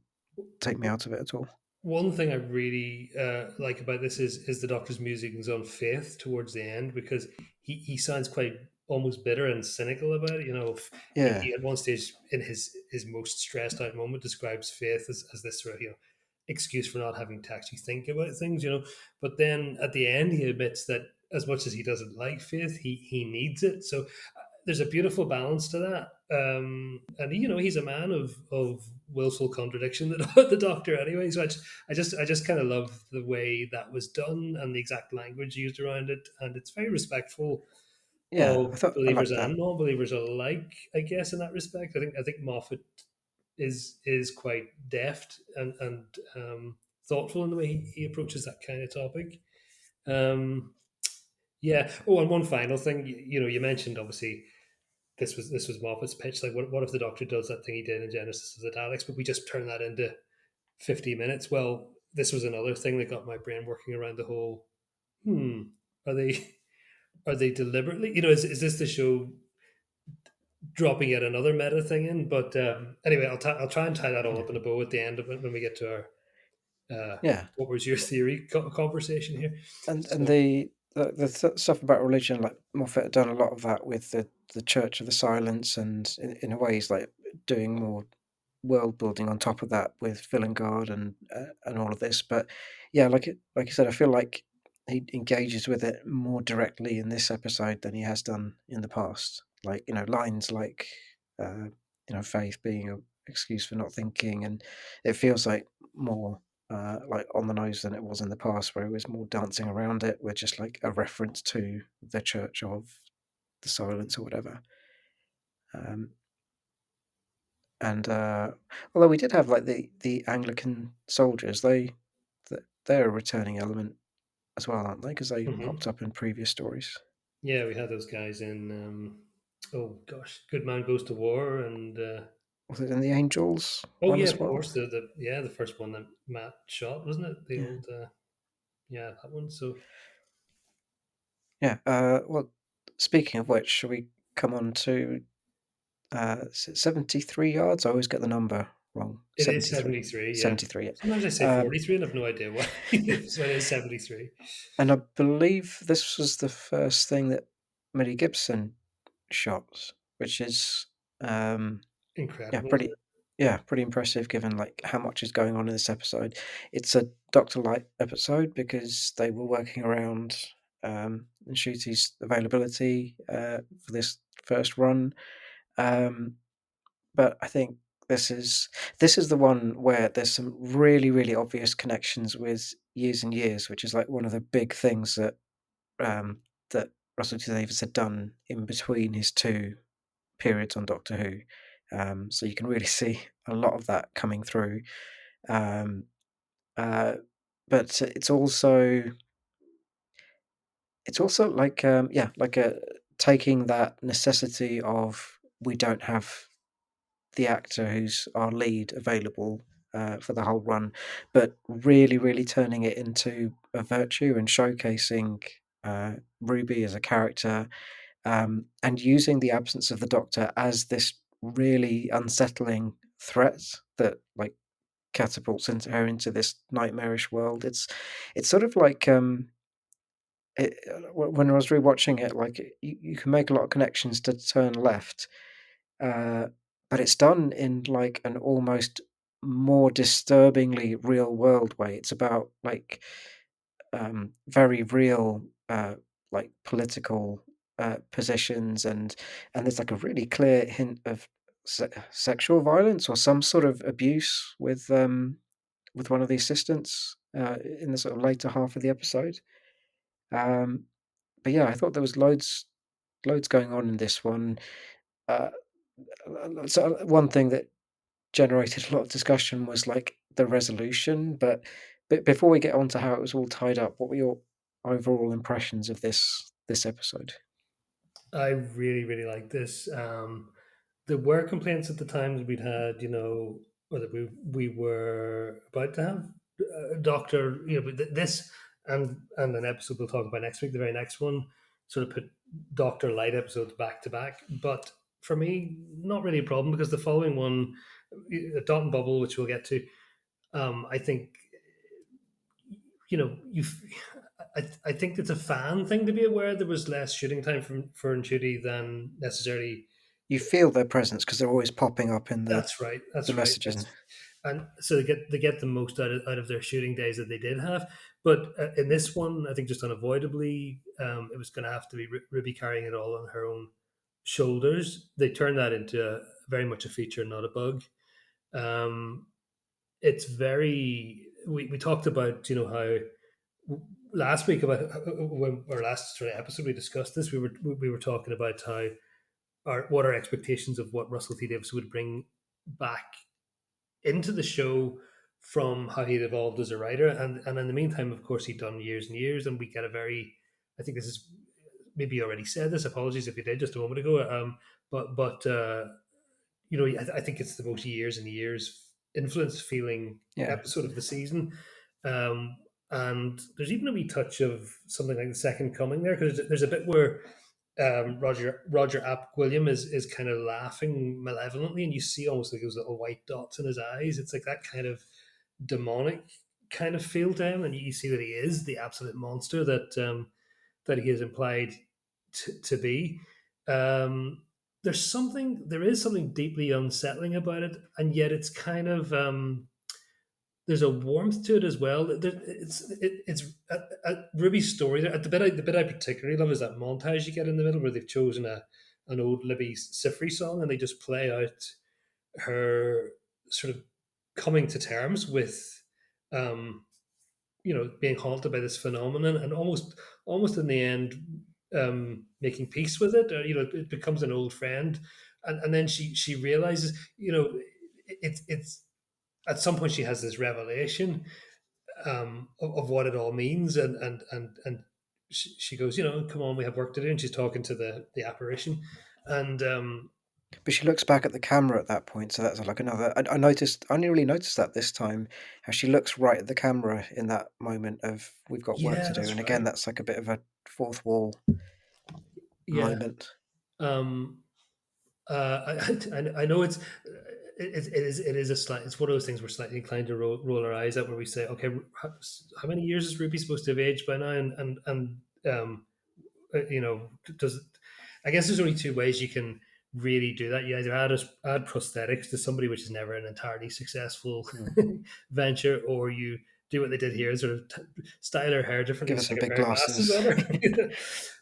take me out of it at all.
One thing I really like about this is the Doctor's musings on faith towards the end, because he sounds quite almost bitter and cynical about it. He
Yeah,
at one stage in his most stressed out moment describes faith as this sort of excuse for not having to actually think about things. But then at the end he admits that as much as he doesn't like faith, he needs it. So there's a beautiful balance to that. And he's a man of willful contradiction, the Doctor anyway. So I just kind of love the way that was done and the exact language used around it, and it's very respectful
yeah.
of
I thought I
believers
liked that.
and non-believers alike, I guess, in that respect. I think Moffat, is quite deft and thoughtful in the way he approaches that kind of topic. Um, yeah. Oh, and one final thing, you know, you mentioned obviously this was Moffat's pitch. Like, what if the Doctor does that thing he did in Genesis of the Daleks, but we just turn that into 50 minutes? Well, this was another thing that got my brain working around the whole. Hmm. Are they are they deliberately? You know, is this the show dropping yet another meta thing in? But anyway, I'll try and tie that all
Yeah.
up in a bow at the end of it when we get to our
Yeah.
what was your theory conversation here.
And
So.
stuff about religion, like Moffat had done a lot of that with the Church of the Silence, and in a way he's like doing more world building on top of that with Villengard and all of this. But yeah, like you said, I feel like he engages with it more directly in this episode than he has done in the past. Like, you know, lines like uh, you know, faith being an excuse for not thinking, and it feels like more like on the nose than it was in the past, where it was more dancing around it with just like a reference to the Church of the Silence or whatever. Um, and although we did have like the Anglican soldiers, they're a returning element as well, aren't they? Because they
Mhm.
popped up in previous stories.
Yeah, we had those guys in. Oh gosh, Good Man Goes to War, and
Was it in the Angels
oh
one
yeah,
as
of
well?
course, the first one that Matt shot, wasn't it? The
Yeah,
old yeah, that one. So
yeah. Well, speaking of which, shall we come on to 73 yards? I always get the number wrong.
it is
73.
73. Yeah.
73. Yeah.
Sometimes I say
Um,
43, and I have no idea why. So it is 73.
and I believe this was the first thing that Mel Gibson shot, which is um, yeah,
Incredible, isn't
pretty pretty impressive given like how much is going on in this episode. It's a Doctor Light episode because they were working around Nshuti's availability for this first run. Um, but I think this is this is the one where there's some really, really obvious connections with Years and Years, which is like one of the big things um, that Russell T Davies had done in between his two periods on Doctor Who. So you can really see a lot of that coming through. Um, uh, but it's also like like a taking that necessity of we don't have the actor who's our lead available for the whole run, but really, really turning it into a virtue and showcasing Ruby as a character, and using the absence of the Doctor as this really unsettling threat that like catapults into her into this nightmarish world. It's sort of like when I was rewatching it, like you can make a lot of connections to Turn Left, uh, but it's done in like an almost more disturbingly real world way. It's about like very real like political positions, and there's like a really clear hint of sexual violence or some sort of abuse with one of the assistants in the sort of later half of the episode. Um, but yeah, I thought there was loads going on in this one. Uh, so one thing that generated a lot of discussion was like the resolution. But before we get on to how it was all tied up, what were your overall impressions of this episode?
I really, really like this. There were complaints at the times we'd had, you know, or that we were about to have a doctor, you know, but this and an episode we'll talk about next week, the very next one, sort of put Doctor Light episodes back to back. But for me, not really a problem because the following one, Dot and Bubble, which we'll get to, I think you know you. I think it's a fan thing to be aware there was less shooting time for Nchudi than necessarily.
You feel their presence because they're always popping up in
That's right.
the
That's right.
messages.
And so they get the most out of their shooting days that they did have. But in this one, I think just unavoidably, it was going to have to be Ruby carrying it all on her own shoulders. They turned that into very much a feature, not a bug. Um, it's very. We talked about how last week about when our last sort of episode we discussed this. We were talking about how our what our expectations of what Russell T Davis would bring back into the show from how he'd evolved as a writer, and in the meantime, of course, he'd done years and years, and we get a very, I think this is maybe you already said this. Apologies if you did just a moment ago. But I think it's the most years and years influence feeling
Yeah.
episode of the season. Um, and there's even a wee touch of something like the Second Coming there, because there's a bit where Roger App William is kind of laughing malevolently, and you see almost like those little white dots in his eyes. It's like that kind of demonic kind of feel to him, and you see that he is the absolute monster that he is implied to be. Um, there is something deeply unsettling about it, and yet it's kind of there's a warmth to it as well. It's Ruby's story. The bit I particularly love is that montage you get in the middle where they've chosen an old Libby Sifri song, and they just play out her sort of coming to terms with um, being haunted by this phenomenon, and almost in the end making peace with it, or it becomes an old friend, and then she realizes, it's at some point she has this revelation of what it all means, and she goes, come on, we have work to do, and she's talking to the apparition, and
But she looks back at the camera at that point, so that's like another. I noticed. I only really noticed that this time, how she looks right at the camera in that moment of "we've got work
yeah,
to do," and
that's
again,
right,
that's like a bit of a fourth wall
yeah.
moment.
um I know it is a slight, it's one of those things we're slightly inclined to roll our eyes at, where we say, okay, how many years is Ruby supposed to have aged by now, and does I guess there's only two ways you can really do that. You either add prosthetics to somebody, which is never an entirely successful
Mm.
venture, or you do what they did here, sort of style her hair differently,
Give her
stick
some
a
big
pair of glasses
glasses.
on her.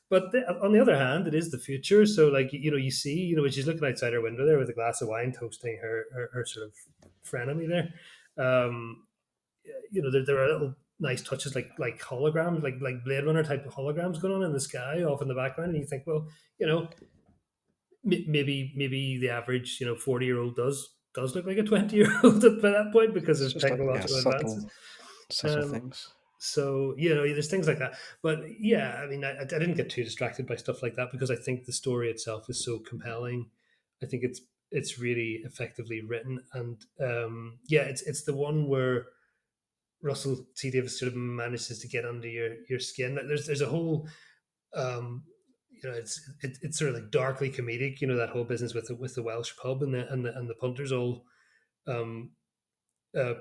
But on the other hand, it is the future. So, like, you see, when she's looking outside her window there with a glass of wine, toasting her sort of frenemy there. Um, there are little nice touches, like holograms, like Blade Runner type of holograms going on in the sky off in the background, and you think, well, you know, maybe the average 40-year-old does look like a 20-year-old by that point because
It's
of
just like, yeah,
technological advances.
subtle
Um,
things.
so there's things like that. But yeah, I mean, I didn't get too distracted by stuff like that because I think the story itself is so compelling. I think it's really effectively written, and yeah, it's the one where Russell T Davis sort of manages to get under your skin. There's a whole it's sort of like darkly comedic. That whole business with the Welsh pub and the punters all um,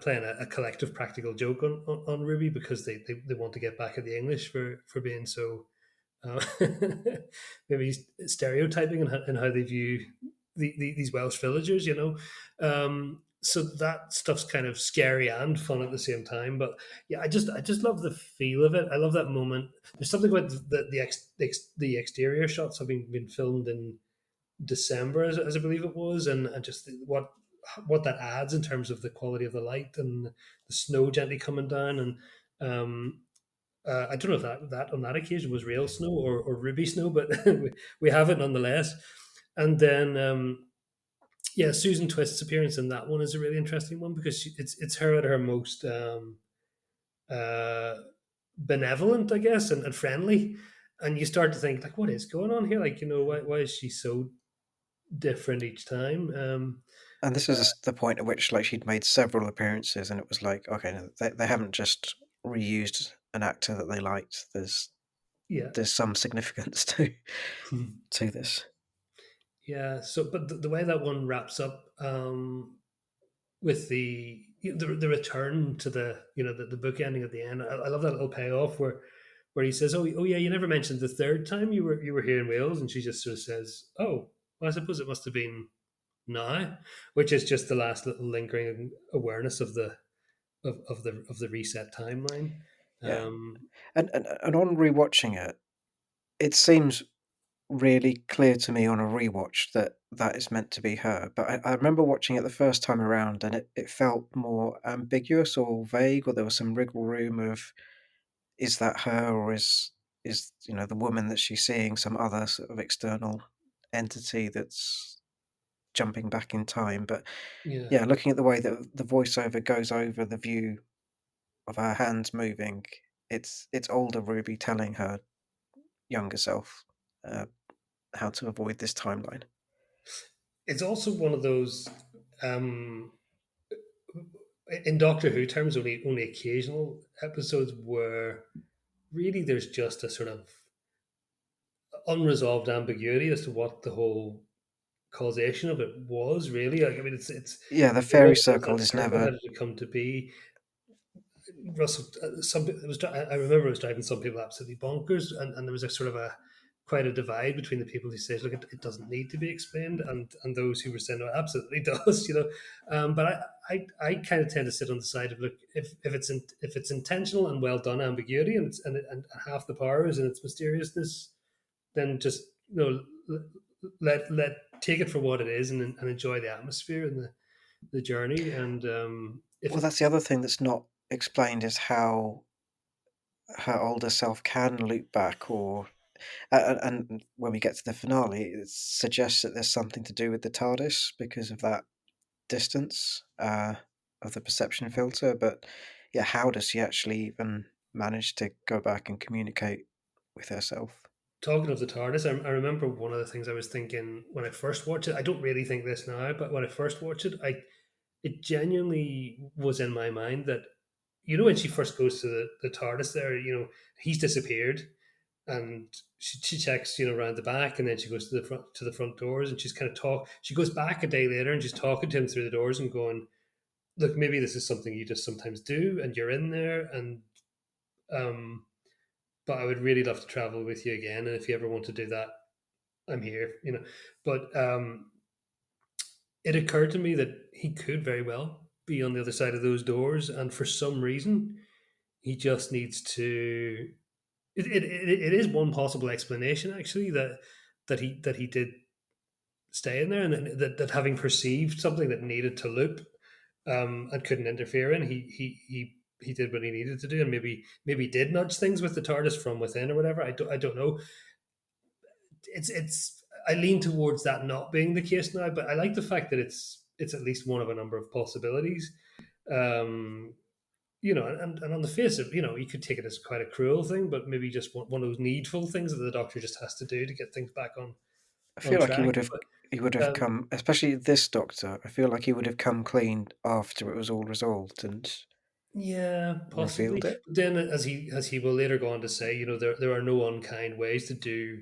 playing a collective practical joke on Ruby because they want to get back at the English for being so uh, maybe stereotyping in how they view these Welsh villagers. So that stuff's kind of scary and fun at the same time. But yeah, I just love the feel of it. I love that moment. There's something about the exterior shots having been filmed in December, as I believe it was, and just what that adds in terms of the quality of the light and the snow gently coming down. And I don't know if that on that occasion was real snow or ruby snow, but we have it nonetheless. And then yeah, Susan Twist's appearance in that one is a really interesting one because it's her at her most uh, benevolent, I guess, and friendly. And you start to think, like, what is going on here? Like, why is she so different each time?
And this is the point at which, like, she'd made several appearances, and it was like, okay, no, they haven't just reused an actor that they liked.
Yeah.
There's some significance to this.
Yeah. So, but the way that one wraps up with the return to the book ending at the end, I love that little payoff where he says, "Oh yeah, you never mentioned the third time you were here in Wales," and she just sort of says, "Oh, well, I suppose it must have been now," which is just the last little lingering awareness of the reset timeline.
Yeah,
Um,
and on rewatching it, it seems really clear to me on a rewatch that that is meant to be her. But I remember watching it the first time around, and it felt more ambiguous or vague, or there was some wriggle room of, is that her, or is the woman that she's seeing some other sort of external entity that's jumping back in time. But
Yeah.
yeah, looking at the way that the voiceover goes over the view of her hands moving, it's older Ruby telling her younger self uh, how to avoid this timeline.
It's also one of those, um, in Doctor Who terms, only occasional episodes where really there's just a sort of unresolved ambiguity as to what the whole causation of it was. Really, like, I mean,
Yeah, the
what
fairy
was that
circle is
circle? How
never.
did it come to be? Russell, some it was. I remember it was driving some people absolutely bonkers, and there was a sort of a quite a divide between the people who said, "Look, it doesn't need to be explained," and those who were saying, "No, it absolutely does," you know. But I kind of tend to sit on the side of, look, if it's intentional and well done ambiguity, and and half the power is in its mysteriousness, then just, let take it for what it is, and enjoy the atmosphere and the journey. And if
Well, that's the other thing that's not explained is how her older self can loop back, or and when we get to the finale, it suggests that there's something to do with the TARDIS because of that distance of the perception filter. But yeah, how does she actually even manage to go back and communicate with herself?
Talking of the TARDIS, I remember one of the things I was thinking when I first watched it. I don't really think this now, but when I first watched it, it genuinely was in my mind that, when she first goes to the TARDIS there, he's disappeared, and she checks, around the back, and then she goes to the front doors, and she's kind of talk. She goes back a day later, and she's talking to him through the doors and going, "Look, maybe this is something you just sometimes do, and you're in there, and um, but I would really love to travel with you again, and if you ever want to do that, I'm here." But it occurred to me that he could very well be on the other side of those doors, and for some reason, he just needs to. It is one possible explanation, actually, that he did stay in there, and that having perceived something that needed to loop, and couldn't interfere in, he did what he needed to do, and maybe did nudge things with the TARDIS from within or whatever. I don't know. It's I lean towards that not being the case now, but I like the fact that it's at least one of a number of possibilities. Um, and on the face of, you could take it as quite a cruel thing, but maybe just one of those needful things that the Doctor just has to do to get things back
I
on
feel like
track.
he would have
But
come, especially this Doctor. I feel like he would have come clean after it was all resolved and
yeah, possibly.
revealed it.
But then, as he will later go on to say, there are no unkind ways to do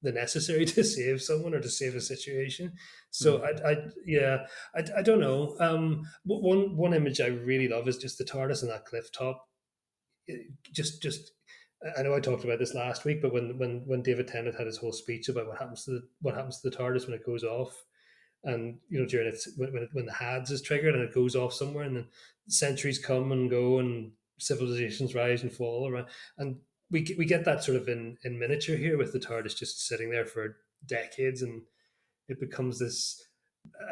the necessary to save someone or to save a situation. So
Mm.
I don't know. One image I really love is just the TARDIS on that cliff top. Just I know I talked about this last week, but when David Tennant had his whole speech about what happens to the TARDIS when it goes off, and during it when the HADS is triggered and it goes off somewhere, and then centuries come and go, and civilizations rise and fall around, and we get that sort of in miniature here with the TARDIS just sitting there for decades, and it becomes this.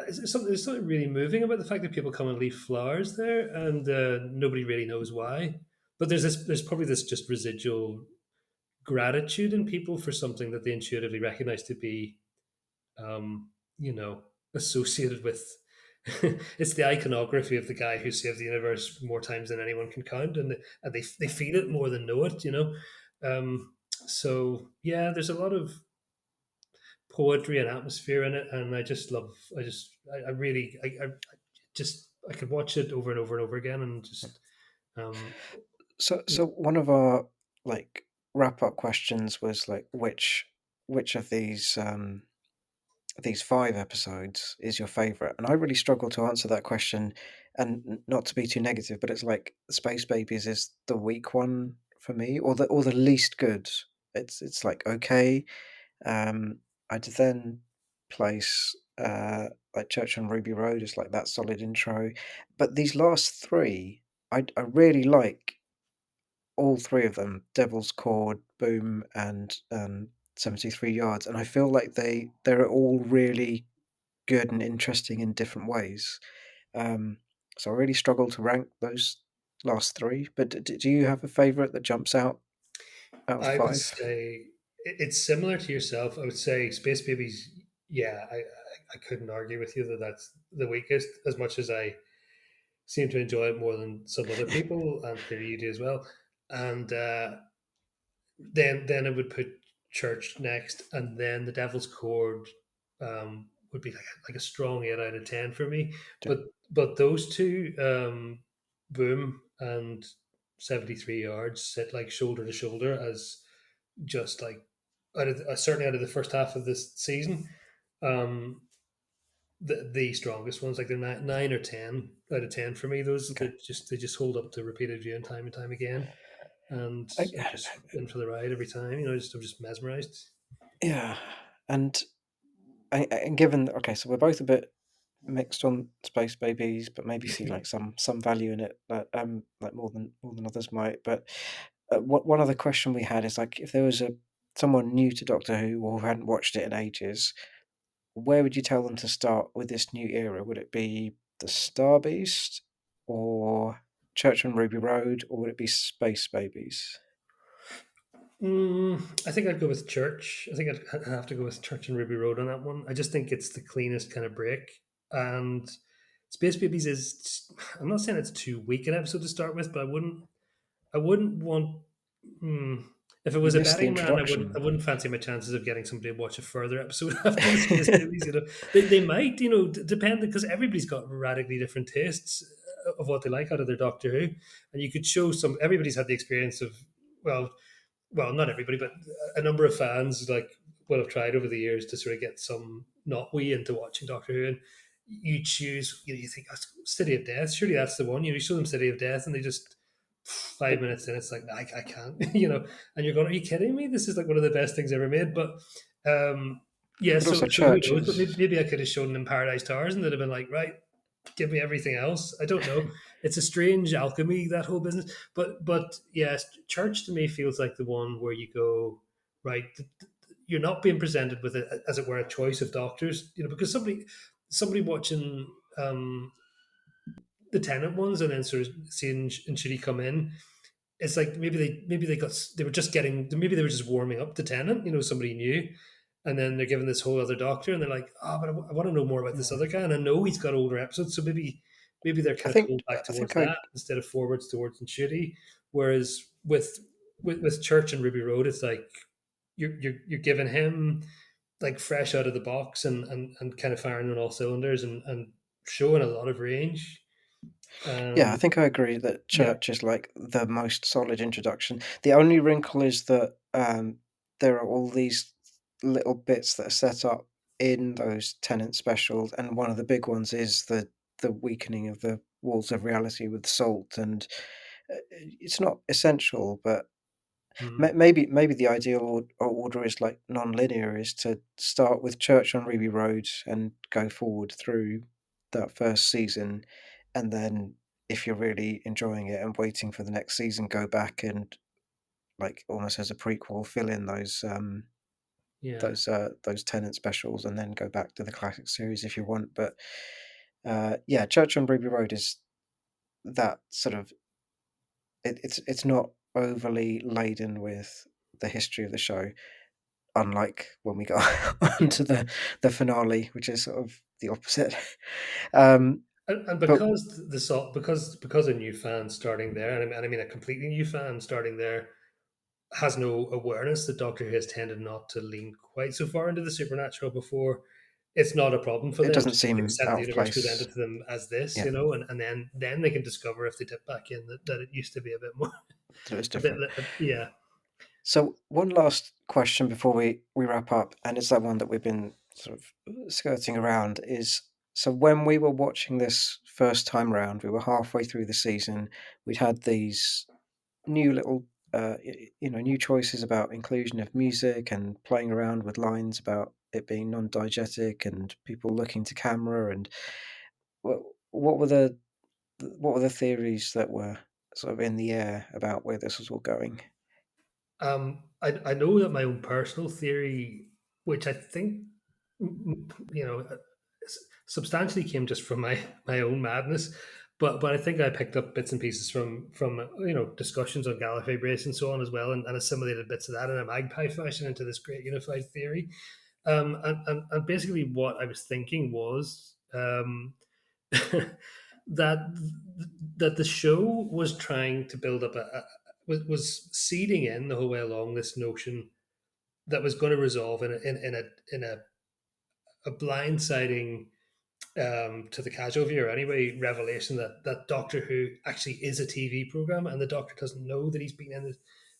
There's something really moving about the fact that people come and leave flowers there, and nobody really knows why. But there's probably this just residual gratitude in people for something that they intuitively recognize to be, um, you know, associated with. It's the iconography of the guy who saved the universe more times than anyone can count, and they feel it more than know it. So yeah, there's a lot of poetry and atmosphere in it, and I really, I could watch it over and over and over again, and just, um,
So one of our like wrap up questions was like which of these five episodes is your favorite? And I really struggle to answer that question, and not to be too negative, but it's like Space Babies is the weak one for me, or the least good. It's like okay. I'd then place like Church on Ruby Road as like that solid intro, but these last three, I really like all three of them: Devil's Cord, Boom, and 73 Yards. And I feel like they're all really good and interesting in different ways. Um, so I really struggle to rank those last three. But do you have a favorite that jumps out of the
I would
five?
say it's similar to yourself. I would say Space Babies. Yeah, I couldn't argue with you that that's the weakest. As much as I seem to enjoy it more than some other people, and clearly you do as well. And then I would put Church next, and then the Devil's Chord would be like a strong 8 out of 10 for me.
Yeah.
But those two, Boom and 73 Yards, sit like shoulder to shoulder as just like certainly out of the first half of this season, um, the strongest ones. Like they're 9 or 10 out of 10 for me. Those
Okay.
that just they just hold up to repeated viewing time and time again, and
I,
I'm just in for the ride every time. I'm just mesmerized.
yeah, and and given okay, so we're both a bit mixed on Space Babies, but maybe see like some value in it, like more than others might. But one other question we had is like if there was a someone new to Doctor Who or who hadn't watched it in ages, where would you tell them to start with this new era? Would it be the Star Beast or Church on Ruby Road, or would it be Space Babies?
I think I'd go with Church. I think I'd have to go with Church and Ruby Road on that one. I just think it's the cleanest kind of break. And Space Babies is. I'm not saying it's too weak an episode to start with, but I wouldn't want. Hmm, if it
You
was a
missed the
betting man, I wouldn't.
introduction.
I wouldn't fancy my chances of getting somebody to watch a further episode after the Space Babies. They might, depend because everybody's got radically different tastes of what they like out of their Doctor Who, and you could show some. Everybody's had the experience of well, not everybody, but a number of fans like will have tried over the years to sort of get some not we into watching Doctor Who, and you choose. You think that's City of Death. Surely that's the one. You show them City of Death, and they just 5 minutes in, it's like I can't, and you're going, are you kidding me? This is like one of the best things ever made. But yeah,
But
so
also
who knows? But maybe,
churches.
maybe I could have shown them Paradise Towers, and they'd have been like, right, give me everything else. I don't know. It's a strange alchemy, that whole business. But yes, church to me feels like the one where you go, right, you're not being presented with it as it were a choice of doctors, because somebody watching the tenant ones and then sort of seeing and should he come in, it's like they were just getting, maybe they were just warming up to tenant, somebody new, and then they're given this whole other doctor, and they're like, oh, but I want to know more about this
Yeah.
other guy, and I know he's got older episodes, so maybe they're
I
kind of
think
told back
I
towards
think I
that instead of forwards towards and shitty. Whereas with Church and Ruby Road, it's like you're giving him like fresh out of the box and kind of firing on all cylinders and showing a lot of range.
Yeah, I
And
think I agree that
yeah,
church is like the most solid introduction. The only wrinkle is that there are all these little bits that are set up in those tenant specials, and one of the big ones is the weakening of the walls of reality with salt, and it's not essential, but
mm,
maybe the ideal order is like non-linear, is to start with Church on Ruby Road and go forward through that first season, and then if you're really enjoying it and waiting for the next season, go back and like almost as a prequel, fill in
yeah.
those Tenant specials, and then go back to the classic series if you want. But yeah, Church on Ruby Road is that sort of it's not overly laden with the history of the show, unlike when we got onto the finale, which is sort of the opposite. Um,
And
but
because the salt, because a new fan starting there, and I mean a completely new fan starting there, has no awareness that Doctor Who has tended not to lean quite so far into the supernatural before, it's not a problem for
it
them
doesn't
to be
seem
set
out
the
of
universe
place.
presented to them as this,
Yeah,
and then they can discover if they dip back in that it used to be a bit more,
that it's
a bit,
different.
yeah.
So one last question before we wrap up, and it's that one that we've been sort of skirting around, is so when we were watching this first time round, we were halfway through the season. We'd had these new little new choices about inclusion of music and playing around with lines about it being non-diegetic and people looking to camera, and what, what were the theories that were sort of in the air about where this was all going?
I know that my own personal theory, which I think, substantially came just from my own madness, but I think I picked up bits and pieces from discussions on Gallifrey Brace and so on as well, and assimilated bits of that in a magpie fashion into this great unified theory. And basically, what I was thinking was that that the show was trying to build up was seeding in the whole way along this notion that was going to resolve in a blindsiding to the casual viewer anyway, revelation that Doctor Who actually is a TV program, and the Doctor doesn't know that he's been in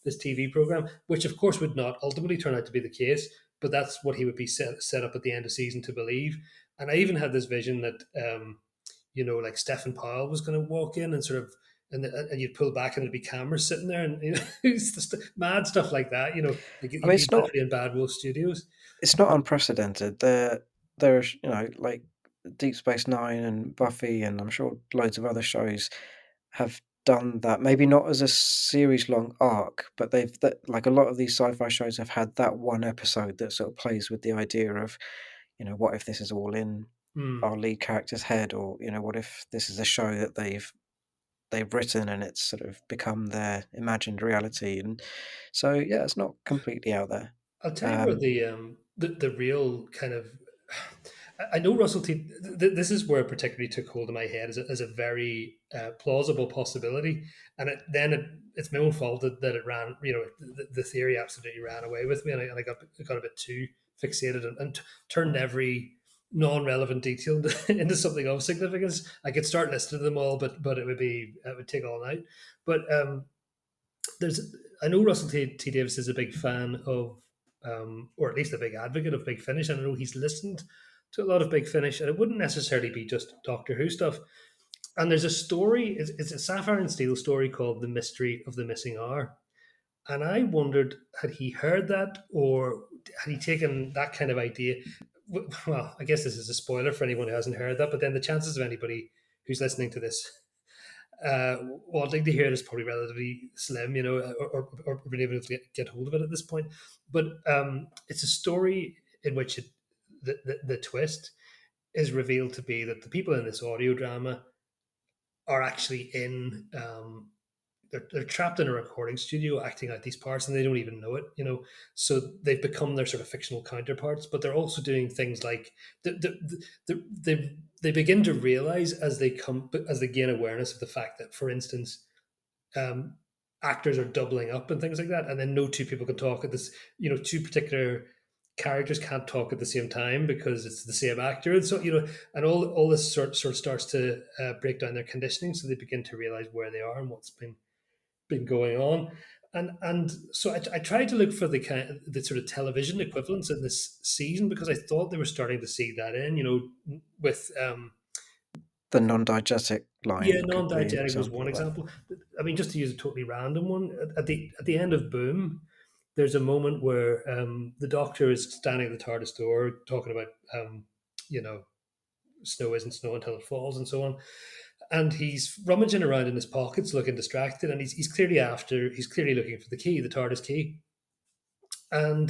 this TV program, which of course would not ultimately turn out to be the case, but that's what he would be set up at the end of season to believe. And I even had this vision that like Stephen Powell was going to walk in and sort of. And you'd pull back and there'd be cameras sitting there, and it's just mad stuff like that. Like
I mean,
you'd be literally in Bad Wolf Studios.
it's not unprecedented. There's like Deep Space Nine and Buffy, and I'm sure loads of other shows have done that. Maybe not as a series long arc, but like a lot of these sci-fi shows have had that one episode that sort of plays with the idea of, what if this is all in
Hmm.
our lead character's head, or what if this is a show that they've written and it's sort of become their imagined reality, and so yeah, it's not completely out there.
I'll tell you where
Um,
the real kind of I know Russell T. This is where it particularly took hold of my head as a very plausible possibility, and it's my own fault that it ran. The theory absolutely ran away with me, and I got a bit too fixated and turned every non-relevant detail into something of significance. I could start listing them all, but it would take all night. But there's I know Russell T Davis is a big fan of, or at least a big advocate of Big Finish, and I know he's listened to a lot of Big Finish, and it wouldn't necessarily be just Doctor Who stuff. And there's a story, it's a Sapphire and Steel story called The Mystery of the Missing Hour. And I wondered, had he heard that, or had he taken that kind of idea? Well, I guess this is a spoiler for anyone who hasn't heard that, but then the chances of anybody who's listening to this wanting to hear it is probably relatively slim, or being able to get hold of it at this point. But it's a story in which the twist is revealed to be that the people in this audio drama are actually they're trapped in a recording studio acting out these parts, and they don't even know it. So they've become their sort of fictional counterparts, but they're also doing things like they begin to realize as they gain awareness of the fact that, for instance, um, actors are doubling up and things like that, and then no two people can talk at this. Two particular characters can't talk at the same time because it's the same actor, and so and all this sort of starts to break down their conditioning, so they begin to realize where they are and what's been going on. And so I tried to look for the sort of television equivalents in this season because I thought they were starting to see that with
the non-diegetic
yeah,
line could be an
non-diegetic was
example
one
of that.
example. I mean, just to use a totally random one, at the end of Boom, there's a moment where the Doctor is standing at the TARDIS door talking about you know snow isn't snow until it falls and so on, and he's rummaging around in his pockets, looking distracted, and he's clearly looking for the key, the TARDIS key, and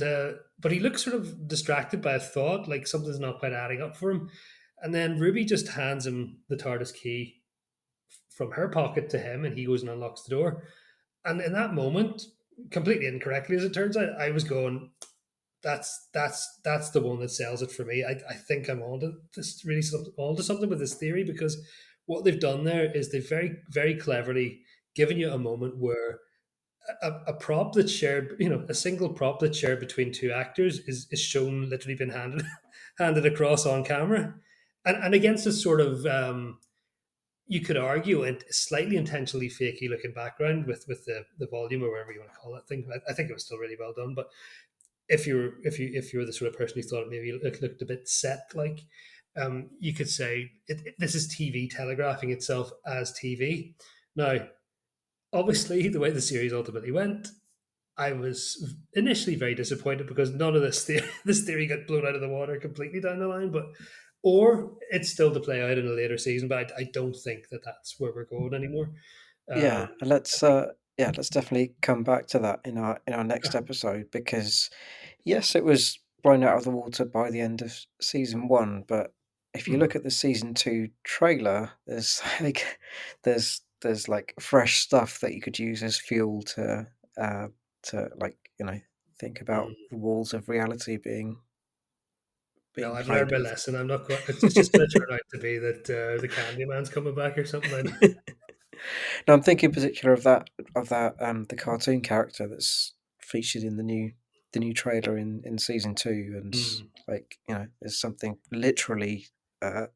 but he looks sort of distracted by a thought, like something's not quite adding up for him, and then Ruby just hands him the TARDIS key from her pocket to him, and he goes and unlocks the door. And in that moment, completely incorrectly as it turns out, I was going, that's the one that sells it for me. I think I'm onto this really onto something with this theory, because what they've done there is they've very very cleverly given you a moment where a prop that's shared, a single prop that's shared between two actors is shown literally being handed handed across on camera, and against a sort of you could argue and slightly intentionally fakey looking background with the volume or whatever you want to call that thing. I think it was still really well done. But if you're the sort of person who thought it maybe looked a bit set, like you could say this is TV telegraphing itself as TV. Now, obviously, the way the series ultimately went, I was initially very disappointed because none of this theory got blown out of the water completely down the line. But or it's still to play out in a later season, but I don't think that that's where we're going anymore.
Yeah, and
I think
let's definitely come back to that in our next episode, because yes, it was blown out of the water by the end of season one, but if you
mhm,
look at the season two trailer, there's there's like fresh stuff that you could use as fuel uh, to like think about
mhm.
the walls of reality being
No,
being
I've
played
learned my
with.
lesson. I'm not going. It's just going to turn out to be that the Candyman's coming back or something.
No, I'm thinking in particular of that the cartoon character that's featured in the new trailer in season two, and
Mm,
like there's something literally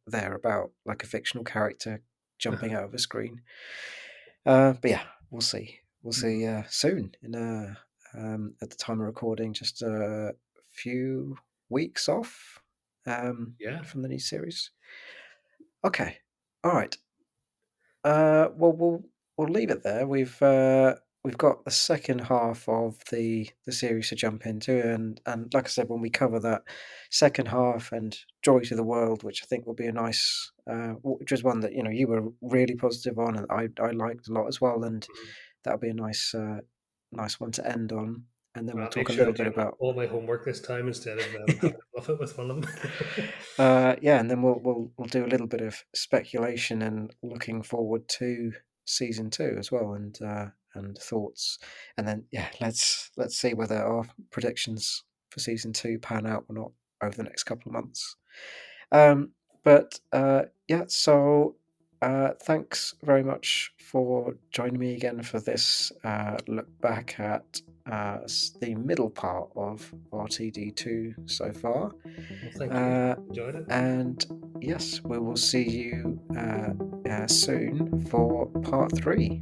there about like a fictional character jumping out of a screen. But yeah, we'll see. We'll
mm.
see soon. At the time of recording, just a few weeks off
Yeah.
from the new series. Okay, all right. Well, we'll leave it there. We've got the second half of the series to jump into, and like I said, when we cover that second half and Joy to the World, which I think will be a nice, which was one that you were really positive on, and I liked a lot as well, and
Mhm.
that'll be a nice one to end on. And then we'll
I'll make
talk a
sure I
little
do
bit about
all my homework this time instead of having to bluff it with one of them.
Yeah, and then we'll do a little bit of speculation and looking forward to season two as well, and thoughts, and then yeah, let's see whether our predictions for season two pan out or not over the next couple of months. But yeah, so thanks very much for joining me again for this look back at the middle part of RTD2 so far.
Well, thank you.
Uh,
Enjoyed it.
and yes, we will see you soon for part three.